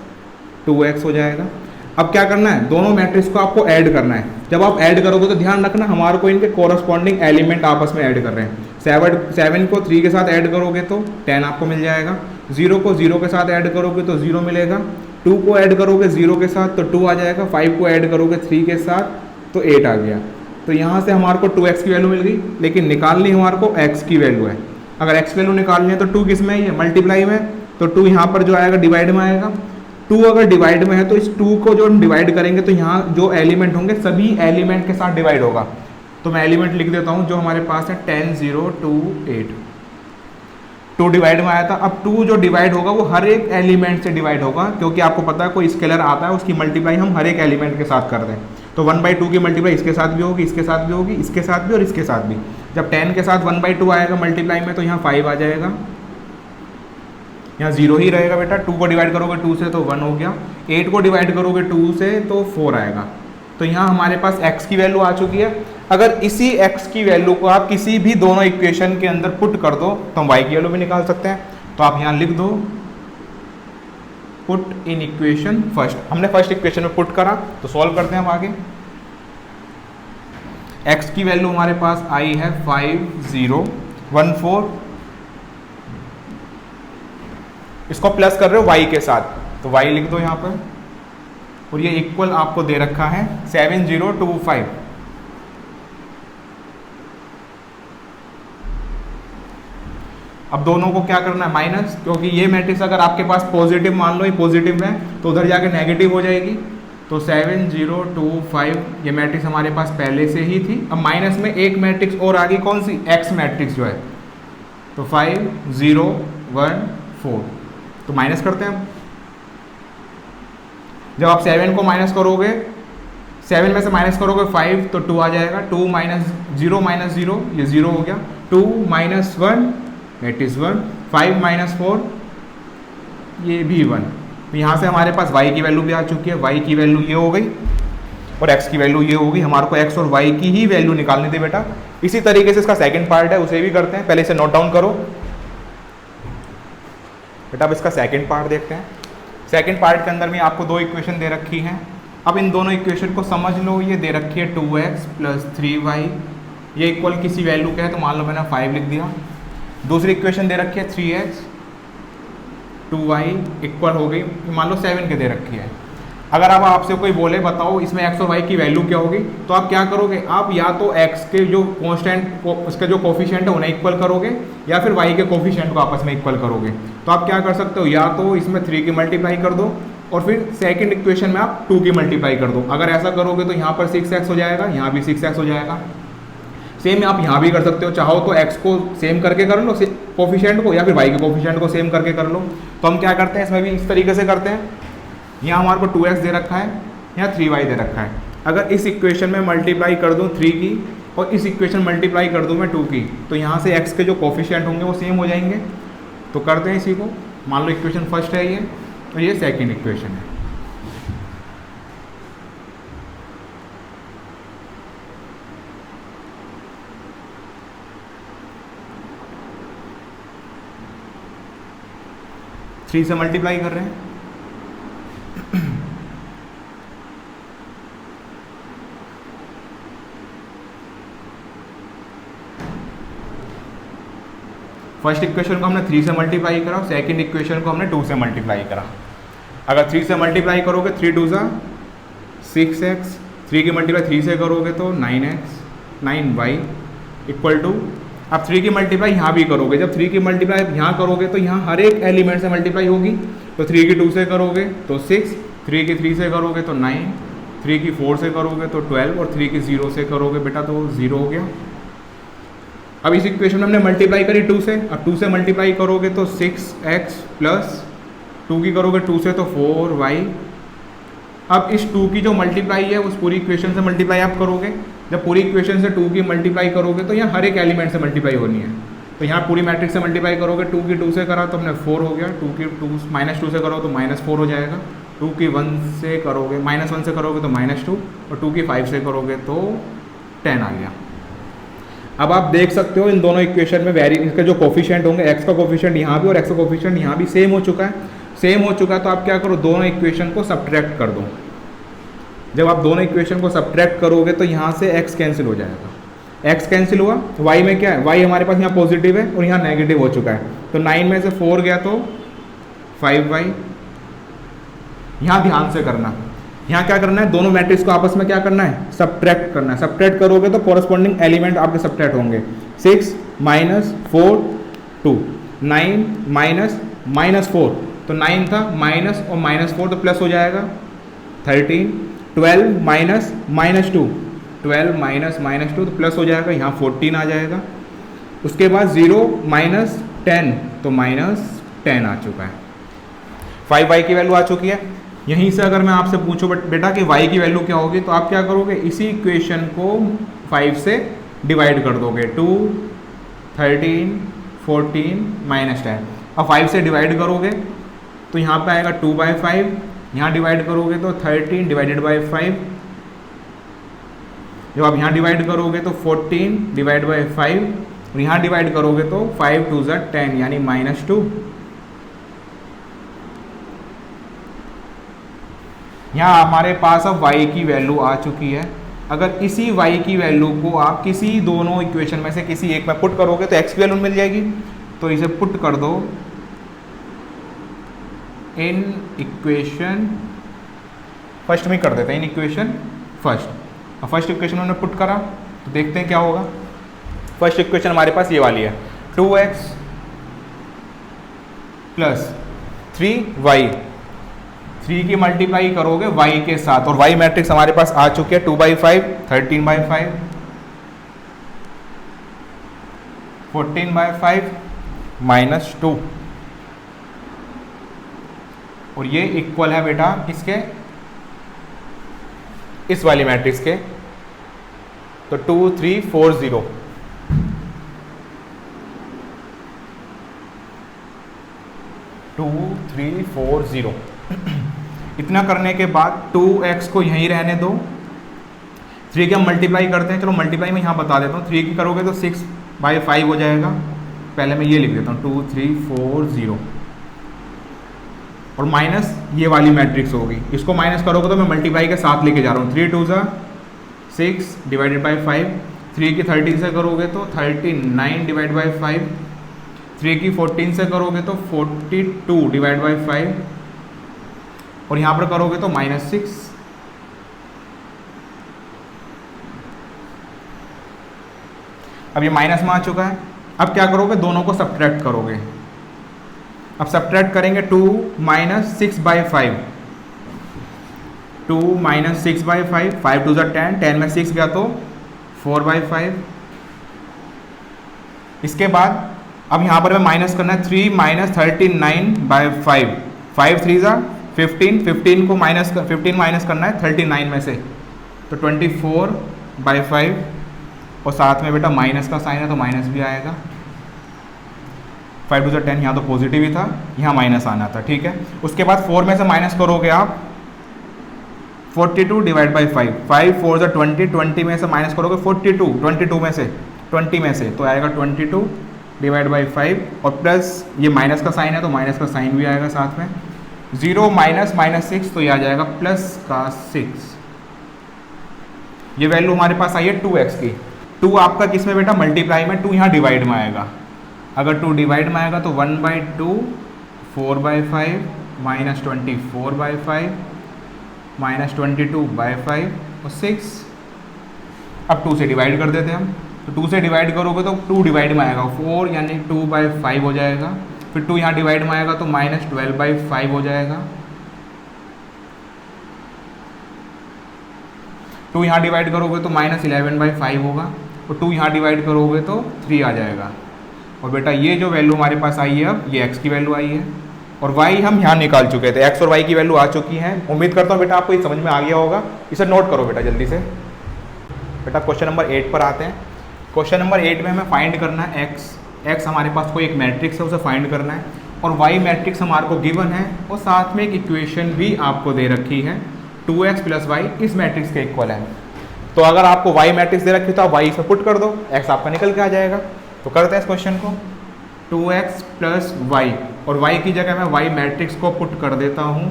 2x हो जाएगा। अब क्या करना है, दोनों मैट्रिक्स को आपको ऐड करना है। जब आप ऐड करोगे तो ध्यान रखना हमारे को इनके कोरस्पॉन्डिंग एलिमेंट आपस में ऐड कर रहे हैं। 7 को 3 के साथ ऐड करोगे तो 10 आपको मिल जाएगा, 0 को 0 के साथ ऐड करोगे तो 0 मिलेगा, 2 को ऐड करोगे 0 के साथ तो 2 आ जाएगा, 5 को ऐड करोगे 3 के साथ तो 8 आ गया। तो यहाँ से हमारे को 2x की वैल्यू मिल गई, लेकिन निकालनी हमारे को x की वैल्यू है। अगर x वैल्यू निकालनी है तो 2 किस में है, ये मल्टीप्लाई में, तो 2 यहाँ पर जो आएगा डिवाइड में आएगा। 2 अगर डिवाइड में है तो इस 2 को जो हम डिवाइड करेंगे तो यहाँ जो एलिमेंट होंगे सभी एलिमेंट के साथ डिवाइड होगा। तो मैं एलिमेंट लिख देता हूँ जो हमारे पास है 10 0 2 8। 2 डिवाइड में आया था। अब 2 जो डिवाइड होगा वो हर एक एलिमेंट से डिवाइड होगा, क्योंकि आपको पता है कोई स्केलर आता है उसकी मल्टीप्लाई हम हर एक एलिमेंट के साथ कर दें। तो 1/2 की मल्टीप्लाई इसके साथ भी होगी, इसके साथ भी होगी, इसके साथ भी और इसके साथ भी। जब 10 के साथ 1/2 आएगा मल्टीप्लाई में तो यहाँ 5 आ जाएगा, यहाँ 0 ही रहेगा बेटा। 2 को डिवाइड करोगे 2 से तो 1 हो गया, 8 को डिवाइड करोगे 2 से तो 4 आएगा। तो यहाँ हमारे पास x की वैल्यू आ चुकी है। अगर इसी x की वैल्यू को आप किसी भी दोनों इक्वेशन के अंदर पुट कर दो तो हम y की वैल्यू भी निकाल सकते हैं। तो आप यहाँ लिख दो पुट इन इक्वेशन फर्स्ट। हमने फर्स्ट इक्वेशन में पुट करा तो सॉल्व करते हैं हम आगे। x की वैल्यू हमारे पास आई है 5014, इसको प्लस कर रहे हो y के साथ तो y लिख दो यहाँ पर, और ये इक्वल आपको दे रखा है 7025। अब दोनों को क्या करना है, माइनस, क्योंकि ये मैट्रिक्स अगर आपके पास पॉजिटिव मान लो ये पॉजिटिव है तो उधर जाके नेगेटिव हो जाएगी। तो 7025 ये मैट्रिक्स हमारे पास पहले से ही थी। अब माइनस में एक मैट्रिक्स और आ गई, कौन सी, एक्स मैट्रिक्स जो है, तो 5014। तो माइनस करते हैं। जब आप 7 को माइनस करोगे, 7 में से माइनस करोगे 5 तो 2 आ जाएगा, 2 माइनस 0 ये 0 हो गया, 2 माइनस 1 दैट इज 1, 5 माइनस 4 ये भी 1। तो यहाँ से हमारे पास y की वैल्यू भी आ चुकी है। y की वैल्यू ये हो गई और x की वैल्यू ये हो गई। हमारे को x और y की ही वैल्यू निकालनी थी बेटा। इसी तरीके से इसका सेकंड पार्ट है, उसे भी करते हैं। पहले इसे नोट डाउन करो बेटा। अब इसका सेकंड पार्ट देखते हैं। सेकंड पार्ट के अंदर में आपको 2 इक्वेशन दे रखी हैं। अब इन दोनों इक्वेशन को समझ लो। ये दे रखी है 2x प्लस 3y, ये इक्वल किसी वैल्यू का है तो मान लो मैंने 5 लिख दिया। दूसरी इक्वेशन दे रखी है 3x 2y इक्वल हो गई, मान लो 7 के दे रखी है। अगर अब आपसे कोई बोले बताओ इसमें x और y की वैल्यू क्या होगी, तो आप क्या करोगे, आप या तो x के जो कांस्टेंट उसका जो कोफिशिएंट है उन्हें इक्वल करोगे या फिर y के कोफिशिएंट को आपस में इक्वल करोगे। तो आप क्या कर सकते हो, या तो इसमें 3 की मल्टीप्लाई कर दो और फिर सेकंड इक्वेशन में आप 2 की मल्टीप्लाई कर दो। अगर ऐसा करोगे तो यहाँ पर 6x हो जाएगा, यहाँ भी 6x हो जाएगा। सेम आप यहाँ भी कर सकते हो, चाहो तो x को सेम करके कर लो कोफिशिएंट को, या फिर y के कोफिशिएंट को सेम करके कर लो। तो हम क्या करते हैं, इसमें भी इस तरीके से करते हैं। यहाँ हमारे को 2x दे रखा है, यहाँ 3y दे रखा है। अगर इस इक्वेशन में मल्टीप्लाई कर दूँ 3 की और इस इक्वेशन मल्टीप्लाई कर दूँ मैं 2 की, तो यहाँ से x के जो कोफिशिएंट होंगे वो सेम हो जाएंगे। तो करते हैं इसी को। मान लो इक्वेशन फर्स्ट है ये, और ये सेकेंड इक्वेशन है। थ्री से मल्टीप्लाई कर रहे हैं। फर्स्ट इक्वेशन को हमने 3 से मल्टीप्लाई करा, सेकंड इक्वेशन को हमने 2 से मल्टीप्लाई करा। अगर 3 से मल्टीप्लाई करोगे 3 2 ज़ा 6x, 3 की मल्टीप्लाई 3 से करोगे तो 9y इक्वल टू अब 3 की मल्टीप्लाई यहाँ भी करोगे, जब 3 की मल्टीप्लाई यहाँ करोगे तो यहाँ हर एक एलिमेंट से मल्टीप्लाई होगी। तो 3 की 2 से करोगे तो 6, 3 की 3 से करोगे तो 9, 3 की 4 से करोगे तो 12 और 3 की 0 से करोगे बेटा तो 0 हो गया। अब इस इक्वेशन में हमने मल्टीप्लाई करी 2 से, अब 2 से मल्टीप्लाई करोगे तो 6x प्लस 2 की करोगे 2 से तो 4y। अब इस 2 की जो मल्टीप्लाई है उस पूरी इक्वेशन से मल्टीप्लाई आप करोगे। जब पूरी इक्वेशन से 2 की मल्टीप्लाई करोगे तो यहाँ हर एक एलिमेंट से मल्टीप्लाई होनी है। तो यहाँ पूरी मैट्रिक्स से मल्टीप्लाई करोगे, 2 की 2 से करा तो हमने 4 हो गया, 2 की 2 माइनस 2 से करो तो -4 हो जाएगा, 2 की 1 से करोगे -1 से करोगे तो -2 और 2 की 5 से करोगे तो 10 आ गया। अब आप देख सकते हो इन दोनों इक्वेशन में इसके जो कोफिशिएंट होंगे, x का कोफिशिएंट यहाँ भी और x का कोफिशिएंट यहाँ भी सेम हो चुका है। सेम हो चुका है तो आप क्या करो, दोनों इक्वेशन को सब्ट्रैक्ट कर दो। जब आप दोनों इक्वेशन को सब्ट्रैक्ट करोगे तो यहाँ से x कैंसिल हो जाएगा, x कैंसिल हुआ, y में क्या है, y हमारे पास यहाँ पॉजिटिव है और यहाँ नेगेटिव हो चुका है। तो 9 में से 4 गया तो 5y। यहाँ ध्यान से करना, यहाँ क्या करना है, दोनों मैट्रिक्स को आपस में क्या करना है, सब्ट्रैक्ट करना है। सब्ट्रैक्ट करोगे तो कॉरस्पॉन्डिंग एलिमेंट आपके सब्ट्रैक्ट होंगे। 6 माइनस 4 2, 9 माइनस 4 तो 9 था, माइनस और -4 तो प्लस हो जाएगा 13, 12 माइनस 2, 12 माइनस -2 तो प्लस हो जाएगा, यहाँ 14 आ जाएगा। उसके बाद 0 माइनस 10 तो -10 आ चुका है। 5y की वैल्यू आ चुकी है। यहीं से अगर मैं आपसे पूछूं बेटा कि y की वैल्यू क्या होगी, तो आप क्या करोगे, इसी इक्वेशन को 5 से डिवाइड कर दोगे। 2, 13, 14 -10। अब 5 से डिवाइड करोगे तो यहाँ पे आएगा 2/5, यहाँ डिवाइड करोगे तो 13 डिवाइडेड बाई 5। जब आप यहाँ डिवाइड करोगे तो 14 डिवाइड बाई 5 और यहाँ डिवाइड करोगे तो 5 2 ज़ा 10 यानी -2। यहाँ हमारे पास अब y की वैल्यू आ चुकी है। अगर इसी y की वैल्यू को आप किसी दोनों इक्वेशन में से किसी एक में पुट करोगे तो x की वैल्यू मिल जाएगी। तो इसे पुट कर दो इन इक्वेशन फर्स्ट में कर देते हैं, इन इक्वेशन फर्स्ट। अब फर्स्ट इक्वेशन हमने पुट करा तो देखते हैं क्या होगा। फर्स्ट इक्वेशन हमारे पास ये वाली है, 2x प्लस 3y। 3 की मल्टीप्लाई करोगे y के साथ और y मैट्रिक्स हमारे पास आ चुके हैं 2/5, 13/5, 14/5 -2 और ये इक्वल है बेटा किसके, इस वाली मैट्रिक्स के। तो 2 3 4 0 2 3 4 0। इतना करने के बाद 2x को यहीं रहने दो। 3 के हम मल्टीप्लाई करते हैं, चलो मल्टीप्लाई में यहाँ बता देता हूँ। 3 की करोगे तो 6/5 हो जाएगा। पहले मैं ये लिख देता हूँ 2 3 4 0 और माइनस ये वाली मैट्रिक्स होगी। इसको माइनस करोगे तो मैं मल्टीप्लाई के साथ लेके जा रहा हूँ। 3 2 ज़ा 6 डिवाइडेड बाई 5। 3 की 13 से करोगे तो 39 डिवाइड बाई 5। 3 की 14 से करोगे तो 42 डिवाइड बाई 5 और यहाँ पर करोगे तो -6। अब ये माइनस में आ चुका है। अब क्या करोगे, दोनों को सब्ट्रैक्ट करोगे। अब सब्ट्रैक्ट करेंगे 2 - 6/5, 2 - 6/5, 5 2 ज़ा 10, 10 में 6 गया तो 4/5। इसके बाद अब यहाँ पर मैं माइनस करना है 3 - 39/5, 5 3 ज़ा 15, 15 को15 माइनस करना है 39 में से तो 24/5 और साथ में बेटा माइनस का साइन है तो माइनस भी आएगा। 5 2 ज़ा 10, यहाँ तो पॉजिटिव ही था, यहाँ माइनस आना था, ठीक है। उसके बाद 4 में से माइनस करोगे आप 42 डिवाइड बाई 5, 5 4 ज़ा 20, 20 में से माइनस करोगे 42, 22 में से 20 में से तो आएगा 22 डिवाइड बाई 5 और प्लस ये माइनस का साइन है तो माइनस का साइन भी आएगा साथ में। 0 -6 तो ये आ जाएगा प्लस का 6। ये वैल्यू हमारे पास आई है 2x की। 2 आपका किस में बेटा, मल्टीप्लाई में, 2 यहाँ डिवाइड में आएगा। अगर 2 डिवाइड में आएगा तो 1/2 4/5 -24/5 -22/5 और 6। अब 2 से डिवाइड कर देते हैं हम तो 2 से डिवाइड करोगे तो 2 डिवाइड में आएगा 4 यानी 2/5 हो जाएगा। फिर 2 यहाँ डिवाइड में आएगा तो -12/5 हो जाएगा। 2 यहाँ डिवाइड करोगे तो -11/5 होगा और 2 यहाँ डिवाइड करोगे तो 3 आ जाएगा। और बेटा ये जो वैल्यू हमारे पास आई है अब ये x की वैल्यू आई है और y हम यहाँ निकाल चुके थे। x और y की वैल्यू आ चुकी है। उम्मीद करता हूँ बेटा आपको ये समझ में आ गया होगा। इसे नोट करो बेटा जल्दी से। बेटा क्वेश्चन नंबर 8 पर आते हैं। क्वेश्चन नंबर 8 में हमें फाइंड करना है x हमारे पास कोई एक मैट्रिक्स है उसे फाइंड करना है और y मैट्रिक्स हमारे को गिवन है और साथ में एक इक्वेशन भी आपको दे रखी है 2x + y इस मैट्रिक्स के इक्वल है। तो अगर आपको y मैट्रिक्स दे रखी है तो आप y इसमें पुट कर दो, x आपका निकल के आ जाएगा। तो करते हैं इस क्वेश्चन को। 2x + y और y की जगह मैं y मैट्रिक्स को पुट कर देता हूँ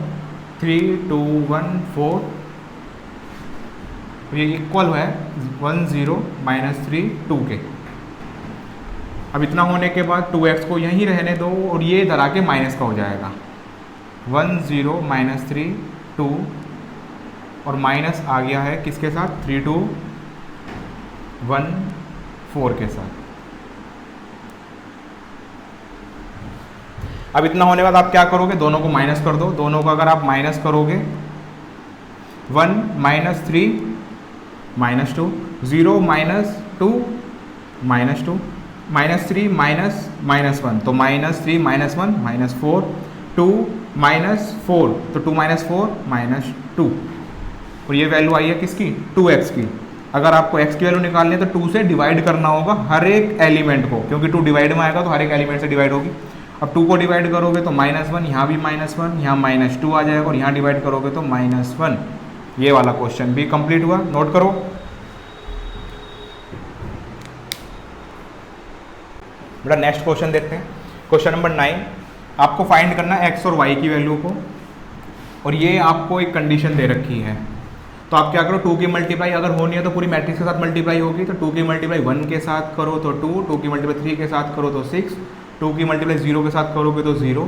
3 2 1 4। ये इक्वल है 1 0 -3 2 के। अब इतना होने के बाद 2x को यहीं रहने दो और ये इधर आके माइनस का हो जाएगा 1 0 -3 2 और माइनस आ गया है किसके साथ 3 2 1 4 के साथ। अब इतना होने के बाद आप क्या करोगे, दोनों को माइनस कर दो। दोनों को अगर आप माइनस करोगे 1 -3 -2 0 -2 -2 -3 -1 तो -3 -1 -4 2 -4 तो 2 -4 -2 और ये वैल्यू आई है किसकी 2x की। अगर आपको x की वैल्यू निकालनी है तो 2 से डिवाइड करना होगा हर एक एलिमेंट को, क्योंकि 2 डिवाइड में आएगा तो हर एक एलिमेंट से डिवाइड होगी। अब 2 को डिवाइड करोगे तो -1 यहाँ भी -1 यहाँ -2 आ जाएगा और यहाँ डिवाइड करोगे तो -1। ये वाला क्वेश्चन भी कंप्लीट हुआ। नोट करो। बेटा नेक्स्ट क्वेश्चन देखते हैं। क्वेश्चन नंबर 9 आपको फाइंड करना है x और y की वैल्यू को और ये आपको एक कंडीशन दे रखी है। तो आप क्या करो 2 की मल्टीप्लाई अगर होनी है तो पूरी मैट्रिक्स के साथ मल्टीप्लाई होगी। तो 2 की मल्टीप्लाई 1 के साथ करो तो 2, 2 की मल्टीप्लाई 3 के साथ करो तो 6, 2 की मल्टीप्लाई 0 के साथ करोगे तो 0,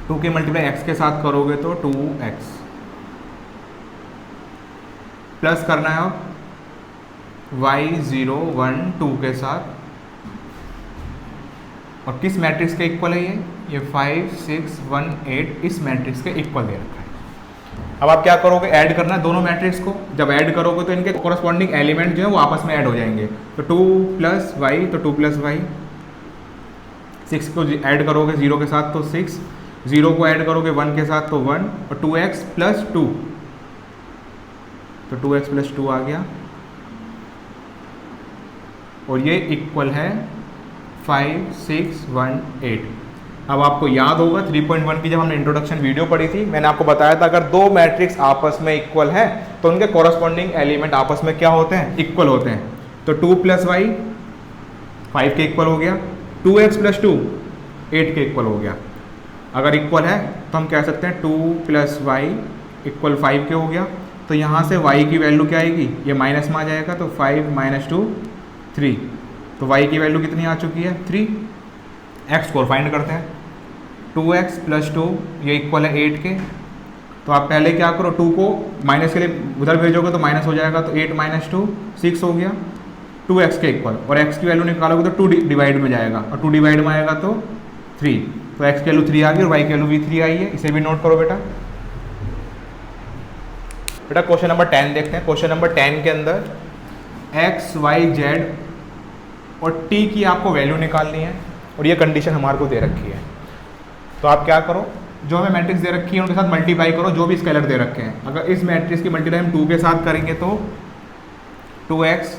2 की मल्टीप्लाई x के साथ करोगे तो 2x। प्लस करना है अब y 0 1 2 के साथ और किस मैट्रिक्स के इक्वल है ये 5 6 1 8 इस मैट्रिक्स के इक्वल दे रखा है। अब आप क्या करोगे, ऐड करना है दोनों मैट्रिक्स को। जब ऐड करोगे तो इनके कोरस्पॉन्डिंग एलिमेंट जो है वो आपस में ऐड हो जाएंगे। तो 2 + y तो 2 + y, 6 को ऐड करोगे 0 के साथ तो 6, 0 को ऐड करोगे 1 के साथ तो 1 और 2x + 2 तो 2x + 2 आ गया और ये इक्वल है 5 6 1 8। अब आपको याद होगा 3.1 की जब हमने इंट्रोडक्शन वीडियो पढ़ी थी मैंने आपको बताया था अगर दो मैट्रिक्स आपस में इक्वल है तो उनके कॉरस्पॉन्डिंग एलिमेंट आपस में क्या होते हैं, इक्वल होते हैं। तो 2 + y 5 के इक्वल हो गया, 2x + 2 8 के इक्वल हो गया। अगर इक्वल है तो हम कह सकते हैं 2 + y = 5 के हो गया। तो यहाँ से y की वैल्यू क्या आएगी, ये माइनस में आ जाएगा तो 5 - 2 3। तो y की वैल्यू कितनी आ चुकी है 3। x को फाइंड करते हैं 2x + 2 ये इक्वल है 8 के। तो आप पहले क्या करो 2 को माइनस के लिए उधर भेजोगे तो माइनस हो जाएगा तो 8 - 2 6 हो गया 2x के इक्वल। और x की वैल्यू निकालोगे तो 2 डिवाइड में जाएगा और 2 डिवाइड में आएगा तो 3। तो x की वैल्यू 3 आ गई और y की वैल्यू भी 3 आई है। इसे भी नोट करो बेटा। बेटा क्वेश्चन नंबर 10 देखते हैं। क्वेश्चन नंबर 10 के अंदर x y z और t की आपको वैल्यू निकालनी है और ये कंडीशन हमारे को दे रखी है। तो आप क्या करो, जो हमें मैट्रिक्स दे रखी है उनके साथ मल्टीप्लाई करो जो भी स्केलर दे रखे हैं। अगर इस मैट्रिक्स की मल्टीप्लाई हम 2 के साथ करेंगे तो 2x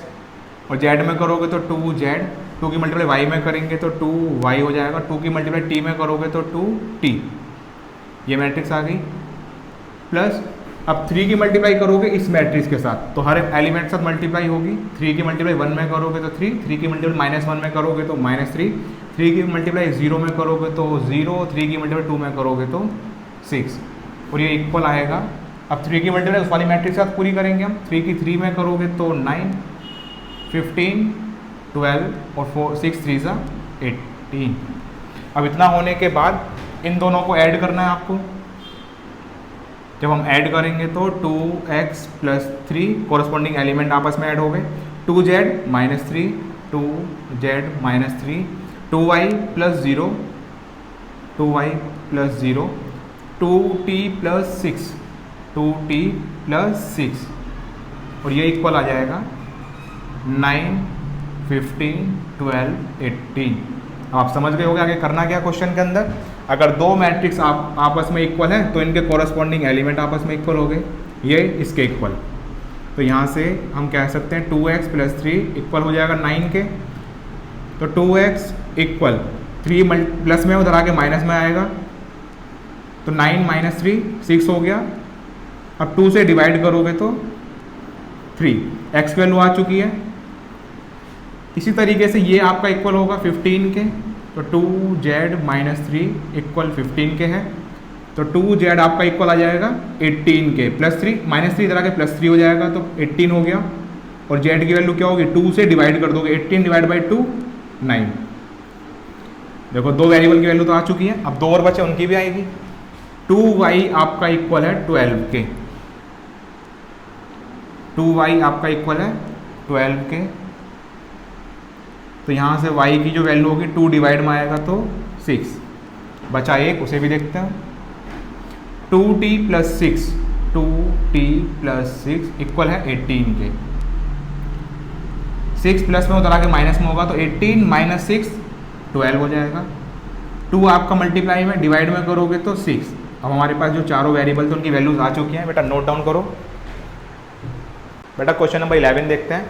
और z में करोगे तो 2z, 2 की मल्टीप्लाई y में करेंगे तो 2y हो जाएगा, 2 की मल्टीप्लाई t में करोगे तो 2t। ये मैट्रिक्स आ गई। प्लस अब 3 की मल्टीप्लाई करोगे इस मैट्रिक्स के साथ तो हर एलिमेंट के साथ मल्टीप्लाई होगी। 3 की मल्टीप्लाई 1 में करोगे तो 3, 3 की मल्टीप्लाई -1 में करोगे तो -3, 3 की मल्टीप्लाई 0 में करोगे तो 0, 3 की मल्टीप्लाई 2 में करोगे तो 6 और ये इक्वल आएगा। अब 3 की मल्टीप्लाई उस वाली मैट्रिक्स के साथ पूरी करेंगे हम। 3 की 3 में करोगे तो 9, 15, 12 और 4 6 3 सा 18। अब इतना होने के बाद इन दोनों को ऐड करना है आपको। जब हम ऐड करेंगे तो 2x + 3 कोरस्पॉन्डिंग एलिमेंट आपस में ऐड हो गए। 2z - 3 2z minus 3, 2y plus 0, 2y plus 0, 2t plus 6, 2t plus 6, और ये इक्वल आ जाएगा 9, 15, 12, 18। अब आप समझ गए होंगे आगे करना क्या क्वेश्चन के अंदर। अगर दो मैट्रिक्स आपस में इक्वल हैं तो इनके कॉरस्पॉन्डिंग एलिमेंट आपस में इक्वल हो गए, ये इसके इक्वल। तो यहाँ से हम कह सकते हैं 2x प्लस 3 इक्वल हो जाएगा 9 के। तो 2x इक्वल 3 प्लस में उधर आके माइनस में आएगा, तो 9 माइनस 3 6 हो गया। अब 2 से डिवाइड करोगे तो 3, x की वैल्यू आ चुकी है। इसी तरीके से ये आपका इक्वल होगा 15 के, तो 2z माइनस 3 इक्वल 15 के है, तो 2z आपका इक्वल आ जाएगा 18 के, प्लस 3 माइनस 3 इधर आके प्लस 3 हो जाएगा, तो 18 हो गया। और z की वैल्यू क्या होगी, 2 से डिवाइड कर दोगे, 18 डिवाइड बाई 2 9। देखो दो वेरिएबल की वैल्यू तो आ चुकी है, अब दो और बचे उनकी भी आएगी। 2y आपका इक्वल है 12 के, 2y आपका इक्वल है 12 के। तो यहाँ से y की जो वैल्यू होगी 2 डिवाइड में आएगा तो 6, बचा एक, उसे भी देखते हैं। 2t plus 6, 2t plus 6 equal है 18 के। 6 प्लस में उधर आके माइनस में होगा, तो 18 माइनस 6 12 हो जाएगा। 2 आपका मल्टीप्लाई में डिवाइड में करोगे तो 6। अब हमारे पास जो चारों वेरिएबल थे उनकी वैल्यूज आ चुकी हैं, बेटा नोट डाउन करो। बेटा क्वेश्चन नंबर 11 देखते हैं।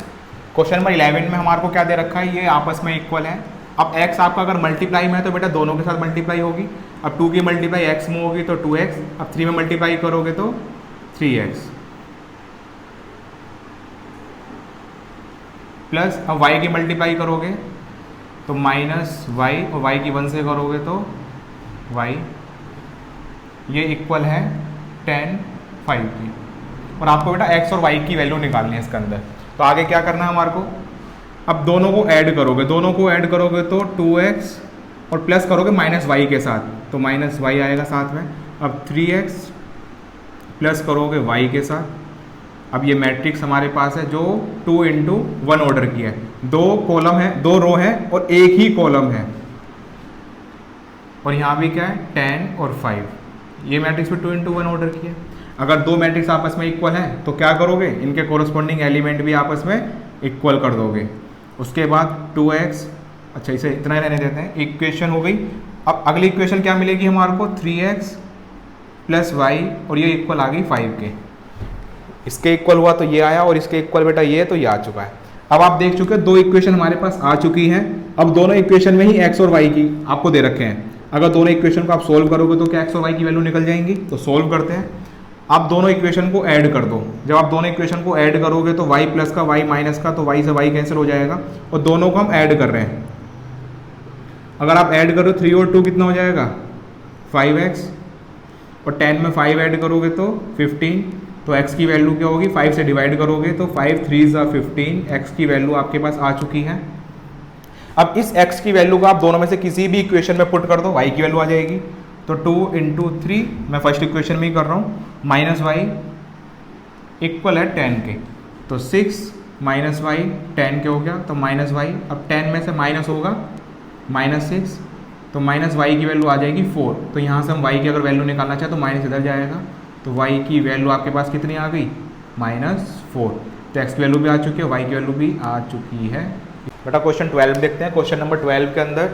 क्वेश्चन नंबर 11 में हमारे को क्या दे रखा है, ये आपस में इक्वल है। अब x आपका अगर मल्टीप्लाई में है तो बेटा दोनों के साथ मल्टीप्लाई होगी। अब 2 की मल्टीप्लाई x में होगी तो 2x, अब 3 में मल्टीप्लाई करोगे तो 3x, प्लस अब y की मल्टीप्लाई करोगे तो माइनस y, और y की 1 से करोगे तो y, ये इक्वल है 10, 5 की। और आपको बेटा x और y की वैल्यू निकालनी है इसके अंदर। तो आगे क्या करना है हमारे को, अब दोनों को ऐड करोगे, दोनों को ऐड करोगे तो 2x और प्लस करोगे माइनस y के साथ, तो माइनस y आएगा साथ में। अब 3x प्लस करोगे y के साथ। अब ये मैट्रिक्स हमारे पास है जो 2 इंटू 1 ऑर्डर की है, 2 कॉलम है, 2 रो है और एक ही कॉलम है। और यहाँ भी क्या है 10 और 5, ये मैट्रिक्स भी 2 इंटू 1 ऑर्डर की है। अगर दो मैट्रिक्स आपस में इक्वल है तो क्या करोगे, इनके कोरस्पॉन्डिंग एलिमेंट भी आपस में इक्वल कर दोगे। उसके बाद 2x, अच्छा इसे इतना ही रहने देते हैं, इक्वेशन हो गई। अब अगली इक्वेशन क्या मिलेगी हमारे को, 3x प्लस y, और ये इक्वल आ गई 5 के। इसके इक्वल हुआ तो ये आया, और इसके इक्वल बेटा ये, तो ये आ चुका है। अब आप देख चुके दो इक्वेशन हमारे पास आ चुकी हैं। अब दोनों इक्वेशन में ही x और y की आपको दे रखे हैं। अगर दोनों इक्वेशन को आप सोल्व करोगे तो क्या x और y की वैल्यू निकल जाएंगी। तो सोल्व करते हैं। आप दोनों इक्वेशन को ऐड कर दो। जब आप दोनों इक्वेशन को ऐड करोगे तो y प्लस का y माइनस का, तो y से y कैंसिल हो जाएगा, और दोनों को हम ऐड कर रहे हैं। अगर आप ऐड करो 3 और 2 कितना हो जाएगा 5x, और 10 में 5 ऐड करोगे तो 15, तो x की वैल्यू क्या होगी, 5 से डिवाइड करोगे तो 5 3 15, x की वैल्यू आपके पास आ चुकी है। अब इस x की वैल्यू को आप दोनों में से किसी भी इक्वेशन में पुट कर दो, y की वैल्यू आ जाएगी। तो 2 इंटू 3, मैं फर्स्ट इक्वेशन में ही कर रहा हूँ, माइनस y इक्वल है 10 के, तो 6 माइनस y 10 के हो गया, तो माइनस y, अब 10 में से माइनस होगा -6, तो माइनस y की वैल्यू आ जाएगी 4। तो यहाँ से हम y की अगर वैल्यू निकालना चाहें तो माइनस इधर जाएगा, तो y की वैल्यू आपके पास कितनी आ गई -4। तो x की वैल्यू भी आ चुकी है, y की वैल्यू भी आ चुकी है। बेटा क्वेश्चन 12 देखते हैं। क्वेश्चन नंबर 12 के अंदर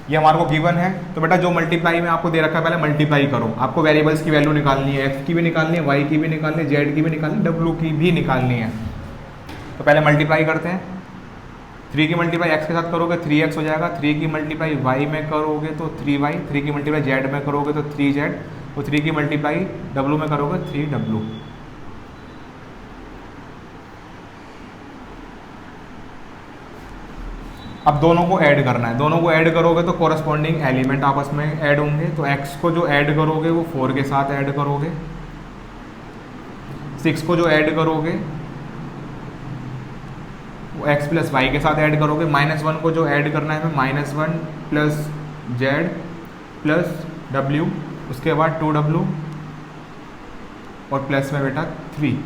ये हमारे को गिवन है, तो बेटा जो मल्टीप्लाई में आपको दे रखा है पहले मल्टीप्लाई करो। आपको वेरिएबल्स की वैल्यू निकालनी है, x की भी निकालनी है, y की भी निकालनी है, z की भी निकालनी है, w की भी निकालनी है। तो पहले मल्टीप्लाई करते हैं। 3 की मल्टीप्लाई x के साथ करोगे 3x हो जाएगा, 3 की मल्टीप्लाई y में करोगे तो 3y, 3 की मल्टीप्लाई z में करोगे तो 3z, और 3 की मल्टीप्लाई w में करोगे 3w। अब दोनों को ऐड करना है, दोनों को ऐड करोगे तो कोरस्पॉन्डिंग एलिमेंट आपस में ऐड होंगे। तो x को जो ऐड करोगे वो 4 के साथ ऐड करोगे, 6 को जो ऐड करोगे वो x प्लस वाई के साथ ऐड करोगे, -1 को जो ऐड करना है -1 प्लस z प्लस w, उसके बाद 2w, और प्लस में बेटा 3।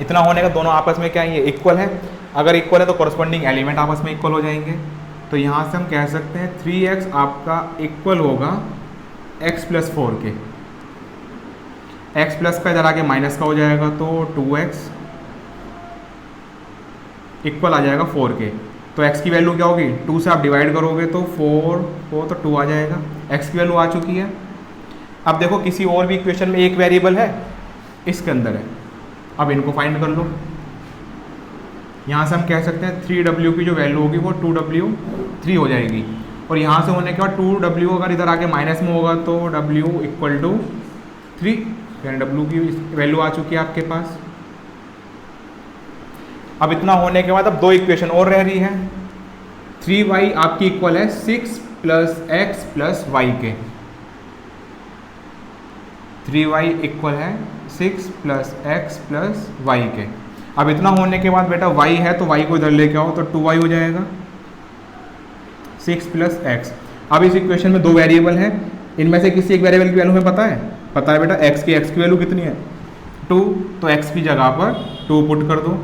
इतना होने का दोनों आपस में क्या है, ये इक्वल है। अगर इक्वल है तो कॉरस्पॉन्डिंग एलिमेंट आपस में इक्वल हो जाएंगे। तो यहाँ से हम कह सकते हैं 3x आपका इक्वल होगा x प्लस 4 के। x प्लस का इधर आके माइनस का हो जाएगा तो 2x इक्वल आ जाएगा 4 के। तो x की वैल्यू क्या होगी, 2 से आप डिवाइड करोगे तो 4 तो 2 आ जाएगा। x की वैल्यू आ चुकी है। अब देखो किसी और भी इक्वेशन में एक वेरिएबल है, इसके अंदर है, अब इनको फाइंड कर लो। यहाँ से हम कह सकते हैं 3w की जो वैल्यू होगी वो 2w3 हो जाएगी। और यहाँ से होने के बाद 2w अगर इधर आके माइनस में होगा तो w इक्वल टू 3, यानी w की वैल्यू आ चुकी है आपके पास। अब इतना होने के बाद अब दो इक्वेशन और रह रही है। 3y आपकी इक्वल है 6 प्लस x प्लस y के। 3y इक्वल है 6 प्लस x प्लस y के। अब इतना होने के बाद बेटा y है तो y को इधर लेके आओ तो 2y हो जाएगा 6 प्लस x। अब इस इक्वेशन में दो वेरिएबल हैं, इनमें से किसी एक वेरिएबल की वैल्यू हमें पता है बेटा x की वैल्यू कितनी है 2, तो x की जगह पर 2 पुट कर दो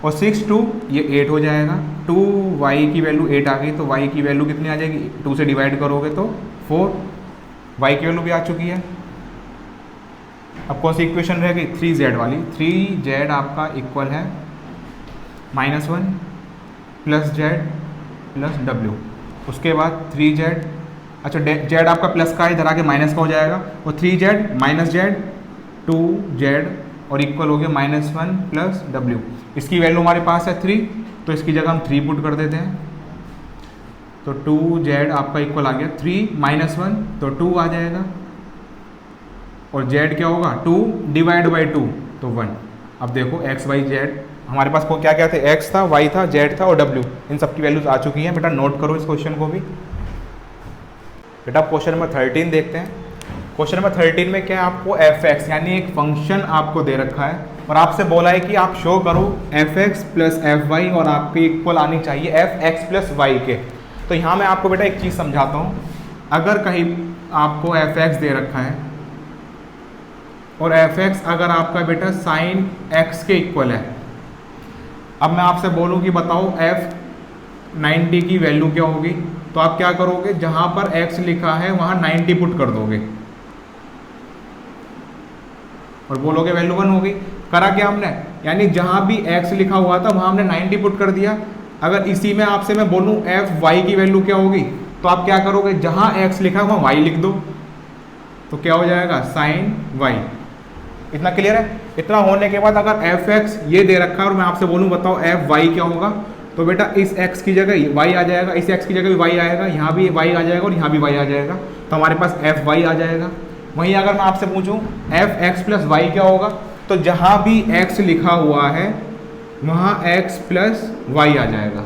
और 6 2 ये 8 हो जाएगा। 2y की वैल्यू 8 आ गई तो y की वैल्यू कितनी आ जाएगी, 2 से डिवाइड करोगे तो 4, y की वैल्यू भी आ चुकी है। अब कौन सी इक्वेशन रह गई, 3z वाली। 3z आपका इक्वल है -1 प्लस z प्लस w। उसके बाद 3z, अच्छा z आपका प्लस का इधर आके माइनस का हो जाएगा और 3z माइनस z 2z और इक्वल हो गया -1 प्लस w। इसकी वैल्यू हमारे पास है 3, तो इसकी जगह हम 3 पुट कर देते हैं तो 2z आपका इक्वल आ गया 3 माइनस 1 तो 2 आ जाएगा और z क्या होगा 2 डिवाइड बाई 2 तो 1। अब देखो x y z हमारे पास को क्या क्या थे, x था, y था, z था और w, इन सब की वैल्यूज आ चुकी हैं। बेटा नोट करो इस क्वेश्चन को भी। बेटा क्वेश्चन नंबर 13 देखते हैं। क्वेश्चन नंबर 13 में क्या है, आपको f(x) यानी एक फंक्शन आपको दे रखा है और आपसे बोला है कि आप शो करो f(x) प्लस fy और आपके इक्वल आनी चाहिए f(x) प्लस y के। तो यहाँ मैं आपको बेटा एक चीज़ समझाता हूँ। अगर कहीं आपको f(x) दे रखा है और f(x) अगर आपका बेटा साइन x के इक्वल है, अब मैं आपसे बोलूँ कि बताओ f90 की वैल्यू क्या होगी, तो आप क्या करोगे, जहाँ पर x लिखा है वहाँ 90 पुट कर दोगे और बोलोगे वैल्यू 1 होगी। करा क्या हमने, यानी जहाँ भी x लिखा हुआ था वहाँ हमने 90 पुट कर दिया। अगर इसी में आपसे मैं बोलूँ fy की वैल्यू क्या होगी, तो आप क्या करोगे, जहाँ x लिखा है वहाँ y लिख दो, तो क्या हो जाएगा साइन y। इतना क्लियर है। इतना होने के बाद अगर f(x) ये दे रखा है और मैं आपसे बोलूँ बताओ fy क्या होगा, तो बेटा इस x की जगह y आ जाएगा, इस x की जगह भी y आएगा, यहाँ भी y आ जाएगा और यहाँ भी y आ जाएगा, तो हमारे पास fy आ जाएगा। वहीं अगर मैं आपसे पूछूं f(x) प्लस y क्या होगा, तो जहाँ भी x लिखा हुआ है वहाँ x प्लस y आ जाएगा,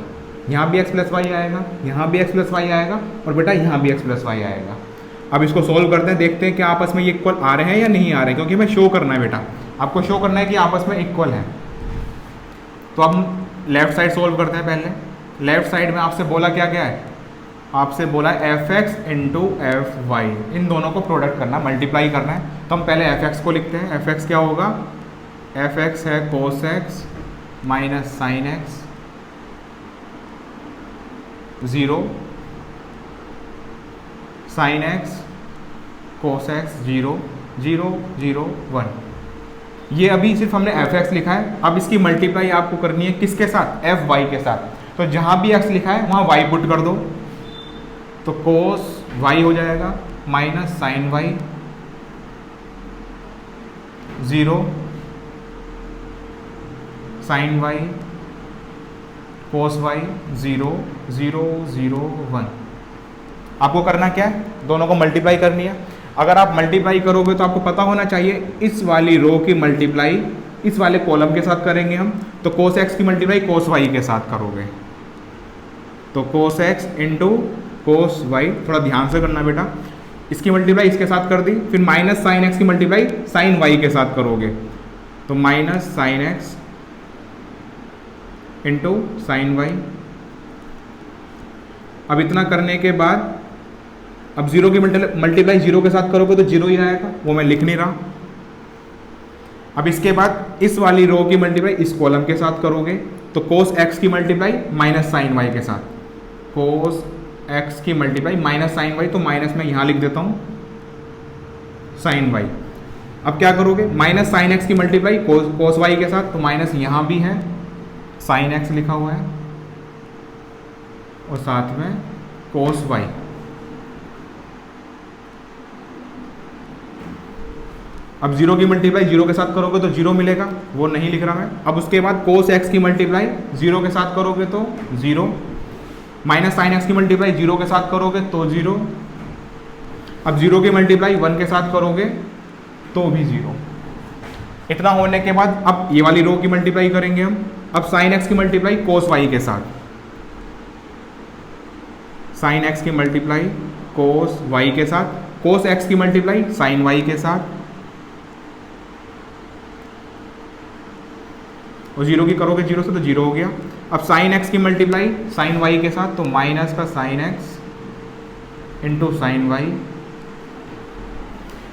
यहाँ भी x प्लस y आएगा, यहाँ भी x प्लस y आएगा और बेटा यहाँ भी x प्लस y आएगा। अब इसको सोल्व करते हैं, देखते हैं कि आपस में ये इक्वल आ रहे हैं या नहीं आ रहे हैं, क्योंकि हमें शो करना है बेटा, आपको शो करना है कि आपस में इक्वल है। तो अब हम लेफ्ट साइड सोल्व करते हैं। पहले लेफ्ट साइड में आपसे बोला क्या क्या है, आपसे बोला f(x) इंटू fy, इन दोनों को प्रोडक्ट करना, मल्टीप्लाई करना है। तो हम पहले f(x) को लिखते हैं। f(x) क्या होगा, f(x) है cos x minus sine x 0 sine x cos x 0 0 0 1। ये अभी सिर्फ हमने f(x) लिखा है। अब इसकी मल्टीप्लाई आपको करनी है किसके साथ, fy के साथ। तो जहाँ भी x लिखा है वहाँ y पुट कर दो, तो cos y हो जाएगा minus sine y 0 sine y cos y 0 0 0 1। आपको करना क्या है, दोनों को मल्टीप्लाई करनी है। अगर आप मल्टीप्लाई करोगे तो आपको पता होना चाहिए इस वाली रो की मल्टीप्लाई इस वाले कॉलम के साथ करेंगे हम, तो cos x की मल्टीप्लाई cos y के साथ करोगे, तो cos x into cos y, थोड़ा ध्यान से करना बेटा। इसकी मल्टीप्लाई इसके साथ कर दी, फिर माइनस साइन x की मल्टीप्लाई साइन y के साथ करोगे, तो minus sine x into sine y। अब इतना करने के बाद अब जीरो की मल्टीप्लाई जीरो के साथ करोगे तो जीरो ही आएगा, वो मैं लिख नहीं रहा। अब इसके बाद इस वाली रो की मल्टीप्लाई इस कॉलम के साथ करोगे तो कोस एक्स की मल्टीप्लाई माइनस साइन वाई के साथ, कोस एक्स की मल्टीप्लाई माइनस साइन वाई, तो माइनस में यहाँ लिख देता हूँ साइन वाई। अब क्या करोगे, माइनस साइन एक्स की मल्टीप्लाई कोस वाई के साथ, तो माइनस यहाँ भी है साइन एक्स लिखा हुआ है और साथ में कोस वाई। अब जीरो की मल्टीप्लाई जीरो के साथ करोगे तो जीरो मिलेगा, वो नहीं लिख रहा मैं। अब उसके बाद कोस एक्स की मल्टीप्लाई जीरो के साथ करोगे तो जीरो, माइनस साइन एक्स की मल्टीप्लाई जीरो के साथ करोगे तो जीरो। अब जीरो की मल्टीप्लाई वन के साथ करोगे तो भी जीरो। इतना होने के बाद अब ये वाली रो की मल्टीप्लाई करेंगे हम। अब साइन एक्स की मल्टीप्लाई कोस वाई के साथ, साइन एक्स की मल्टीप्लाई कोस वाई के साथ, कोस एक्स की मल्टीप्लाई साइन वाई के साथ, और जीरो की करोगे जीरो से तो जीरो हो गया। अब साइन एक्स की मल्टीप्लाई साइन वाई के साथ, तो माइनस का sine X into sine Y.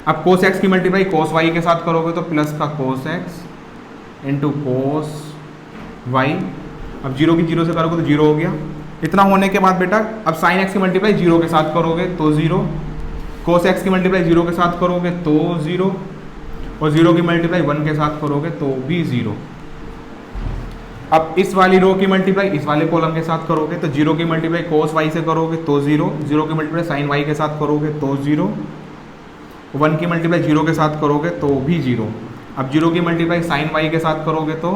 अब कोस एक्स की मल्टीप्लाई कोस वाई के साथ करोगे तो प्लस का cos X into cos Y. अब जीरो की जीरो से करोगे तो जीरो हो गया। इतना होने के बाद बेटा अब साइन एक्स की मल्टीप्लाई जीरो के साथ करोगे तो जीरो, कोस एक्स की मल्टीप्लाई जीरो के साथ करोगे तो जीरो, और जीरो की मल्टीप्लाई वन के साथ करोगे तो भी जीरो। अब इस वाली रो की मल्टीप्लाई इस वाले कॉलम के साथ करोगे तो जीरो की मल्टीप्लाई कोस वाई से करोगे तो जीरो, जीरो की मल्टीप्लाई साइन वाई के साथ करोगे तो जीरो, वन की मल्टीप्लाई जीरो के साथ करोगे तो भी जीरो। अब जीरो की मल्टीप्लाई साइन वाई के साथ करोगे तो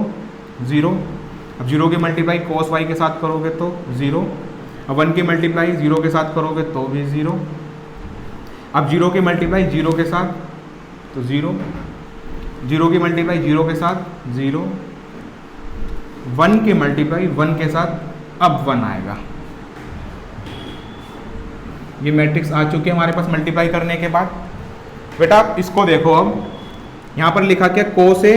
जीरो, अब जीरो की मल्टीप्लाई कोस वाई के साथ करोगे तो जीरो, अब वन की मल्टीप्लाई जीरो के साथ करोगे तो भी जीरो। अब जीरो की मल्टीप्लाई जीरो के साथ तो जीरो, जीरो की मल्टीप्लाई जीरो के साथ जीरो, वन की मल्टीप्लाई वन के साथ अब वन आएगा। ये मैट्रिक्स आ चुके हैं हमारे पास मल्टीप्लाई करने के बाद। बेटा आप इसको देखो, अब यहाँ पर लिखा क्या, cos A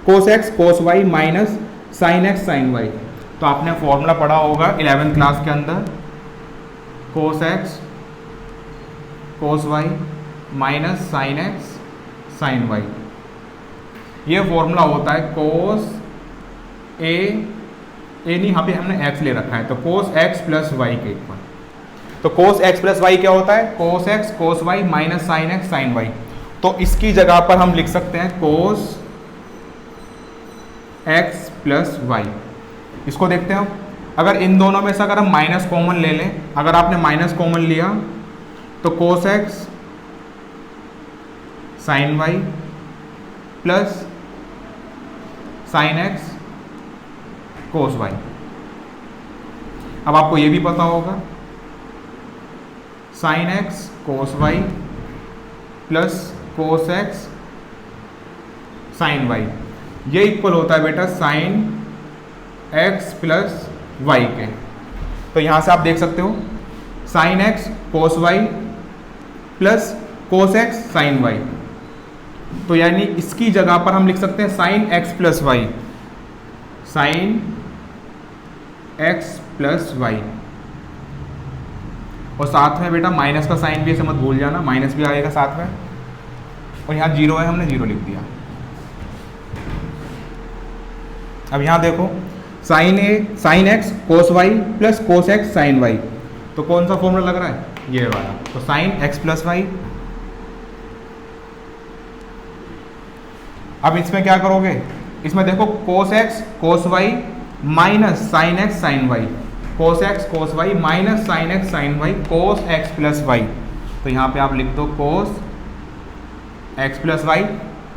cos X cos Y minus sine X sine Y. तो आपने फॉर्मूला पढ़ा होगा 11th क्लास के अंदर, cos X cos Y minus sine X sine Y. ये फॉर्मूला होता है कोस ए नहीं, यहाँ पे हमने एक्स ले रखा है, तो कोस एक्स प्लस वाई के इक्वल। तो कोस एक्स प्लस वाई क्या होता है, cos X cos Y minus sine X sine Y. तो इसकी जगह पर हम लिख सकते हैं कोस एक्स प्लस वाई। इसको देखते हैं, अगर इन दोनों में से अगर हम माइनस कॉमन ले लें, अगर आपने माइनस कॉमन लिया तो cos X sine Y plus sine X cos Y. अब आपको ये भी पता होगा sine X cos Y plus cos X sine Y, ये इक्वल होता है बेटा साइन एक्स प्लस वाई के। तो यहां से आप देख सकते हो sine X cos Y plus cos X sine Y. तो यानी इसकी जगह पर हम लिख सकते हैं sine X plus Y, sine X plus Y, और साथ में बेटा माइनस का साइन भी ऐसे मत भूल जाना, माइनस भी आएगा साथ में, और यहाँ जीरो है हमने जीरो लिख दिया। अब यहाँ देखो sine X cos Y plus cos X sine Y, तो कौन सा फॉर्मूला लग रहा है, ये वाला, तो साइन एक्स प्लस वाई। अब इसमें क्या करोगे, इसमें देखो cos X cos Y minus sine X sine Y, cos X cos Y minus sine X sine Y, cos X plus Y. तो यहाँ पे आप लिख दो कोस एक्स प्लस वाई,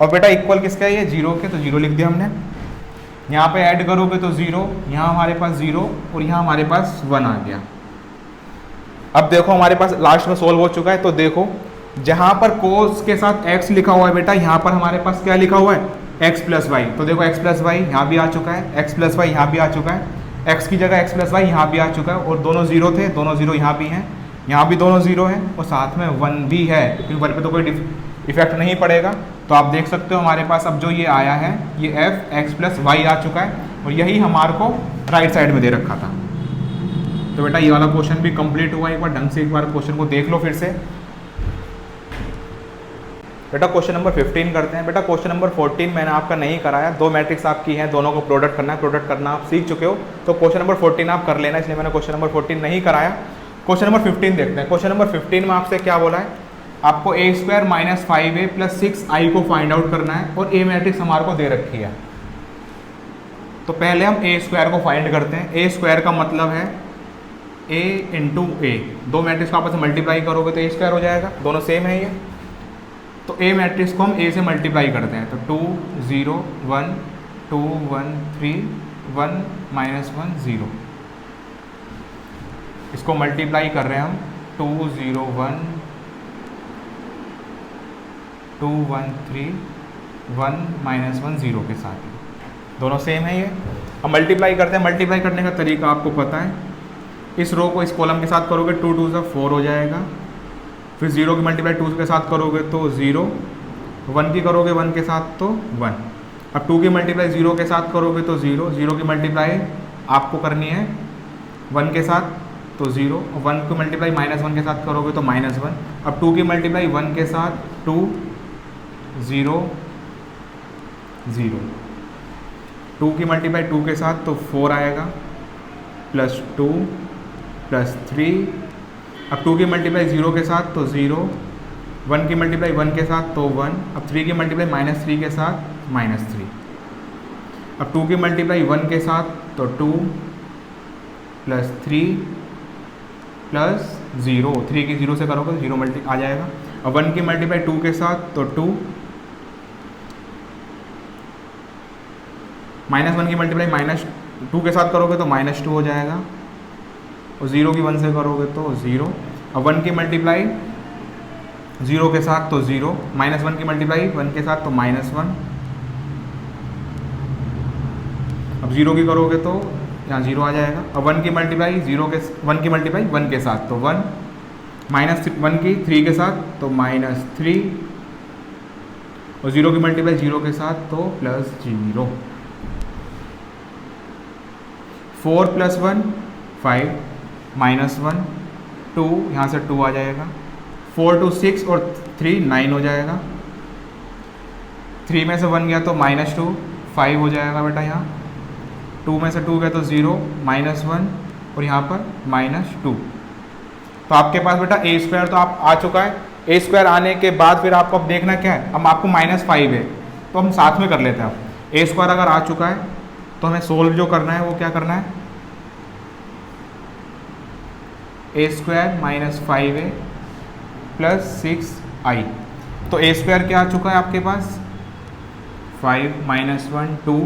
और बेटा इक्वल किसका है, ये जीरो के, तो जीरो लिख दिया हमने। यहाँ पे ऐड करोगे तो जीरो, यहाँ हमारे पास जीरो, और यहाँ हमारे पास वन आ गया। अब देखो हमारे पास लास्ट में सोल्व हो चुका है, तो देखो जहाँ पर कोस के साथ एक्स लिखा हुआ है बेटा, यहाँ पर हमारे पास क्या लिखा हुआ है, एक्स प्लस वाई। तो देखो एक्स प्लस वाई यहाँ भी आ चुका है, एक्स प्लस वाई यहाँ भी आ चुका है, एक्स की जगह एक्स प्लस वाई यहाँ भी आ चुका है, और दोनों जीरो थे, दोनों जीरो यहाँ भी हैं, यहाँ भी दोनों जीरो हैं, और साथ में वन भी है, क्योंकि वन पे तो कोई इफेक्ट नहीं पड़ेगा। तो आप देख सकते हो हमारे पास अब जो ये आया है, ये एफ एक्स प्लस वाई आ चुका है, और यही हमारे को राइट साइड में दे रखा था। तो बेटा ये वाला क्वेश्चन भी कंप्लीट हुआ। एक बार ढंग से एक बार क्वेश्चन को देख लो फिर से। बेटा क्वेश्चन नंबर 15 करते हैं। बेटा क्वेश्चन नंबर 14 मैंने आपका नहीं कराया, दो मैट्रिक्स आपकी हैं, दोनों को प्रोडक्ट करना है, प्रोडक्ट करना आप सीख चुके हो, तो क्वेश्चन नंबर 14 आप कर लेना, इसलिए मैंने क्वेश्चन नंबर 14 नहीं कराया। क्वेश्चन नंबर 15 देखते हैं। क्वेश्चन नंबर 15 में आपसे क्या बोला है, आपको ए square minus 5a plus 6i को फाइंड आउट करना है और ए मैट्रिक्स हमारे को दे रखी है। तो पहले हम ए स्क्वायर को फाइंड करते हैं। ए स्क्वायर का मतलब है a इंटू ए, दो मैट्रिक्स को आपस में मल्टीप्लाई करोगे तो ए स्क्वायर हो जाएगा, दोनों सेम है ये। तो ए मैट्रिक्स को हम ए से मल्टीप्लाई करते हैं, तो 2 0 1 2 1 3 1 -1 0, इसको मल्टीप्लाई कर रहे हैं हम 2 0 1 2 1 3 1 -1 0 के साथ, दोनों सेम है ये। अब मल्टीप्लाई करते हैं। मल्टीप्लाई करने का तरीका आपको पता है, इस रो को इस कॉलम के साथ करोगे 2 2 4 हो जाएगा, फिर 0 की मल्टीप्लाई 2 के साथ करोगे तो 0, 1 की करोगे 1 के साथ तो 1। अब 2 की मल्टीप्लाई 0 के साथ करोगे तो 0, 0 की मल्टीप्लाई आपको करनी है 1 के साथ तो 0, 1 की मल्टीप्लाई -1 के साथ करोगे तो -1। अब 2 की मल्टीप्लाई 1 के साथ 2 0 0, 2 की मल्टीप्लाई 2 के साथ तो 4 आएगा, प्लस 2 प्लस 3। अब 2 की मल्टीप्लाई 0 के साथ तो 0, 1 की मल्टीप्लाई 1 के साथ तो 1। अब 3 की मल्टीप्लाई -3 के साथ -3। अब 2 की मल्टीप्लाई 1 के साथ तो 2 प्लस 3 प्लस 0, 3 की 0 से करोगे तो 0 मल्टी आ जाएगा। अब 1 की मल्टीप्लाई 2 के साथ तो 2, -1 की मल्टीप्लाई -2 के साथ करोगे तो -2 हो जाएगा, और 0 की 1 से करोगे तो 0। अब 1 की मल्टीप्लाई 0 के साथ तो 0, -1 की मल्टीप्लाई 1 के साथ तो -1। अब 0 की करोगे तो यहाँ 0 आ जाएगा। अब 1 की मल्टीप्लाई 1 की मल्टीप्लाई 1 के साथ तो 1, -1 की 3 के साथ तो -3, और 0 की मल्टीप्लाई 0 के साथ तो +0। 4 + 1 5, -1 2, यहाँ से 2 आ जाएगा, 4 2 6 और 3 9 हो जाएगा, 3 में से 1 गया तो -2 5 हो जाएगा बेटा। यहाँ 2 में से 2 गया तो 0 -1 और यहाँ पर -2। तो आपके पास बेटा ए स्क्वायर तो आप आ चुका है। ए स्क्वायर आने के बाद फिर आपको अब देखना क्या है, अब आपको -5 है तो हम साथ में कर लेते हैं। अब ए स्क्वायर अगर आ चुका है तो हमें सोल्व जो करना है वो क्या करना है, ए स्क्वायर -5a प्लस 6i। तो ए स्क्वायर क्या आ चुका है आपके पास, 5 -1 2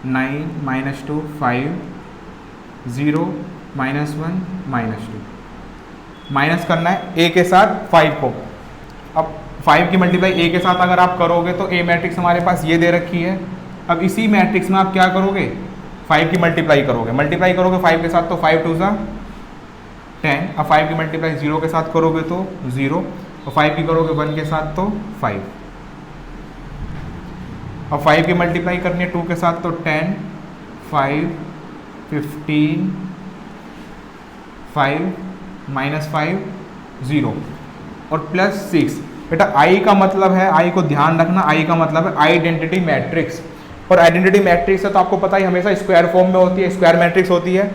9 -2 5 0 -1 -2, माइनस करना है ए के साथ 5 को। अब 5 की मल्टीप्लाई ए के साथ अगर आप करोगे तो ए मैट्रिक्स हमारे पास ये दे रखी है। अब इसी मैट्रिक्स में आप क्या करोगे, 5 की मल्टीप्लाई करोगे 5 के साथ तो 5 2 10। अब 5 की मल्टीप्लाई 0 के साथ करोगे तो 0, और 5 की करोगे 1 के साथ तो 5। अब 5 की मल्टीप्लाई करनी है 2 के साथ तो 10 5 15 5 -5 0 और +6। बेटा आई का मतलब है, आई को ध्यान रखना, आई का मतलब है आइडेंटिटी मैट्रिक्स, और आइडेंटिटी मैट्रिक्स है तो आपको पता ही हमेशा स्क्वायर फॉर्म में होती है, स्क्वायर मैट्रिक्स होती है।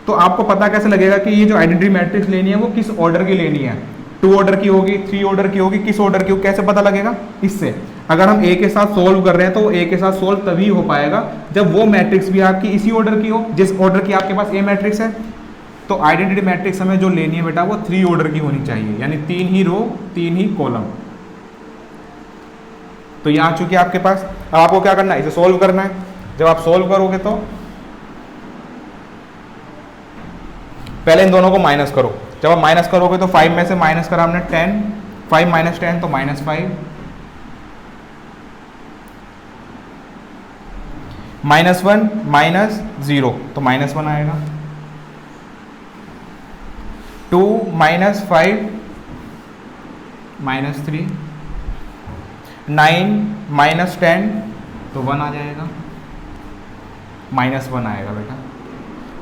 तो आपको पता कैसे लगेगा कि ये जो आइडेंटिटी मैट्रिक्स लेनी है वो किस ऑर्डर की लेनी है, 2 ऑर्डर की होगी, 3 ऑर्डर की होगी, किस ऑर्डर की होगी, कैसे पता लगेगा, इससे। अगर हम ए के साथ सोल्व कर रहे हैं तो ए के साथ सोल्व तभी हो पाएगा जब वो मैट्रिक्स भी आपकी इसी ऑर्डर की हो जिस ऑर्डर की आपके पास ए मैट्रिक्स है। तो आइडेंटिटी मैट्रिक्स हमें जो लेनी है बेटा वो 3 ऑर्डर की होनी चाहिए, यानी 3 ही रो 3 ही कॉलम। तो ये आ चुकी है आपके पास। अब आपको क्या करना है, इसे सोल्व करना है। जब आप सोल्व करोगे तो पहले इन दोनों को माइनस करो। जब आप माइनस करोगे तो 5 में से माइनस करा हमने 10, 5 - 10 तो -5, -1 -0 तो -1 आएगा, 2 - 5 -3, 9 - 10 तो 1 आ जाएगा, -1 आएगा बेटा।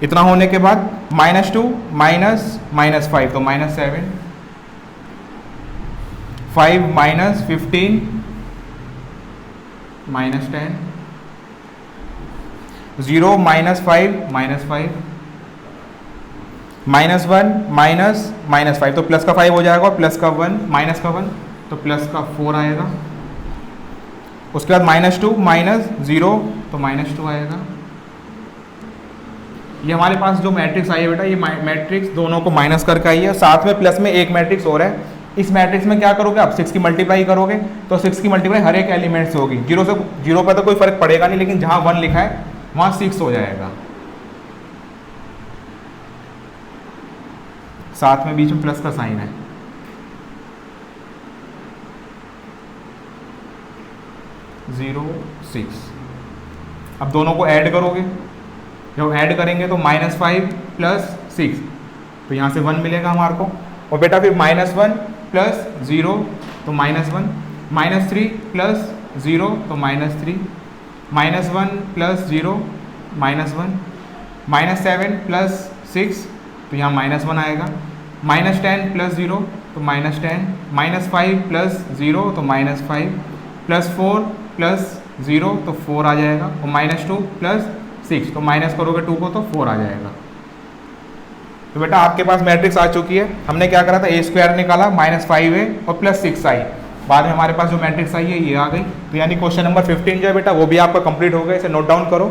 इतना होने के बाद -2 -5 तो -7, 5 minus 15 minus 10, 0 minus 5 minus 5, minus 1 minus minus 5, तो प्लस का 5 हो जाएगा, प्लस का 1 माइनस का 1 तो प्लस का 4 आएगा। उसके बाद माइनस 2 माइनस 0 तो माइनस 2 आएगा। ये हमारे पास जो मैट्रिक्स आई है बेटा, ये मैट्रिक्स दोनों को माइनस करके आई है, साथ में प्लस में एक मैट्रिक्स और है। इस मैट्रिक्स में क्या करोगे आप, 6 की मल्टीप्लाई करोगे तो 6 की मल्टीप्लाई हर एक एलिमेंट से होगी। 0 से 0 पर तो कोई फर्क पड़ेगा नहीं, लेकिन जहां 1 लिखा है वहां 6 हो जाएगा, साथ में बीच में प्लस का साइन है। जीरो 6, अब दोनों को ऐड करोगे, जब ऐड करेंगे तो -5 प्लस 6 तो यहाँ से 1 मिलेगा हमारे को, और बेटा फिर -1 प्लस 0 तो -1, -3 प्लस 0 तो -3, -1 प्लस 0 -1, -7 प्लस 6 तो यहाँ -1 आएगा, -10 प्लस 0 तो -10, -5 प्लस 0 तो -5, +4 प्लस 0 तो 4 आ जाएगा, और -2 प्लस 6 तो माइनस करोगे 2 को तो 4 आ जाएगा। तो बेटा आपके पास मैट्रिक्स आ चुकी है। हमने क्या करा था, a² निकाला, -5a और +6i, बाद में हमारे पास जो मैट्रिक्स आई है ये आ गई। तो यानी क्वेश्चन नंबर 15 जो है बेटा वो भी आपका कंप्लीट हो गया, इसे नोट डाउन करो।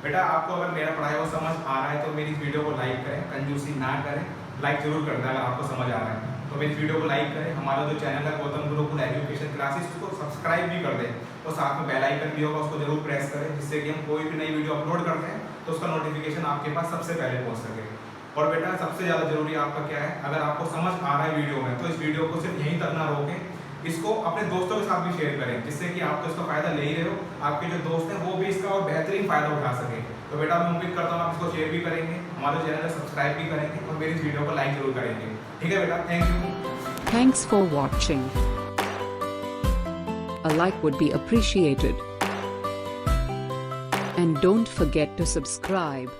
बेटा आपको अगर मेरा पढ़ाया हुआ समझ आ रहा है तो मेरी वीडियो को लाइक करें, कंजूसी ना करें, लाइक जरूर कर दें अगर आपको समझ आ रहा है तो मेरी वीडियो को लाइक करें। हमारा जो चैनल है गौतम गुरुकुल एजुकेशन क्लासेस, उसको सब्सक्राइब भी कर दें, और साथ में बेल आइकन भी होगा उसको जरूर प्रेस करें, जिससे कि हम कोई भी नई वीडियो अपलोड करते हैं तो उसका नोटिफिकेशन आपके पास सबसे पहले पहुंच सके। और बेटा सबसे ज़्यादा जरूरी आपका क्या है, अगर आपको समझ आ रहा है वीडियो में तो इस वीडियो को सिर्फ यहीं तक ना रोकें, इसको अपने दोस्तों के साथ भी शेयर करें, जिससे कि आप तो इसका फायदा ले ही रहे हो, आपके जो दोस्त हैं वो भी इसका और बेहतरीन फायदा उठा सके। तो बेटा मैं उम्मीद करता हूँ आप इसको शेयर भी करेंगे, हमारे चैनल को सब्सक्राइब भी करेंगे और मेरी इस वीडियो को लाइक जरूर करेंगे। ठीक है बेटा, thank you. Thanks for watching. A like would be appreciated. And don't forget to subscribe.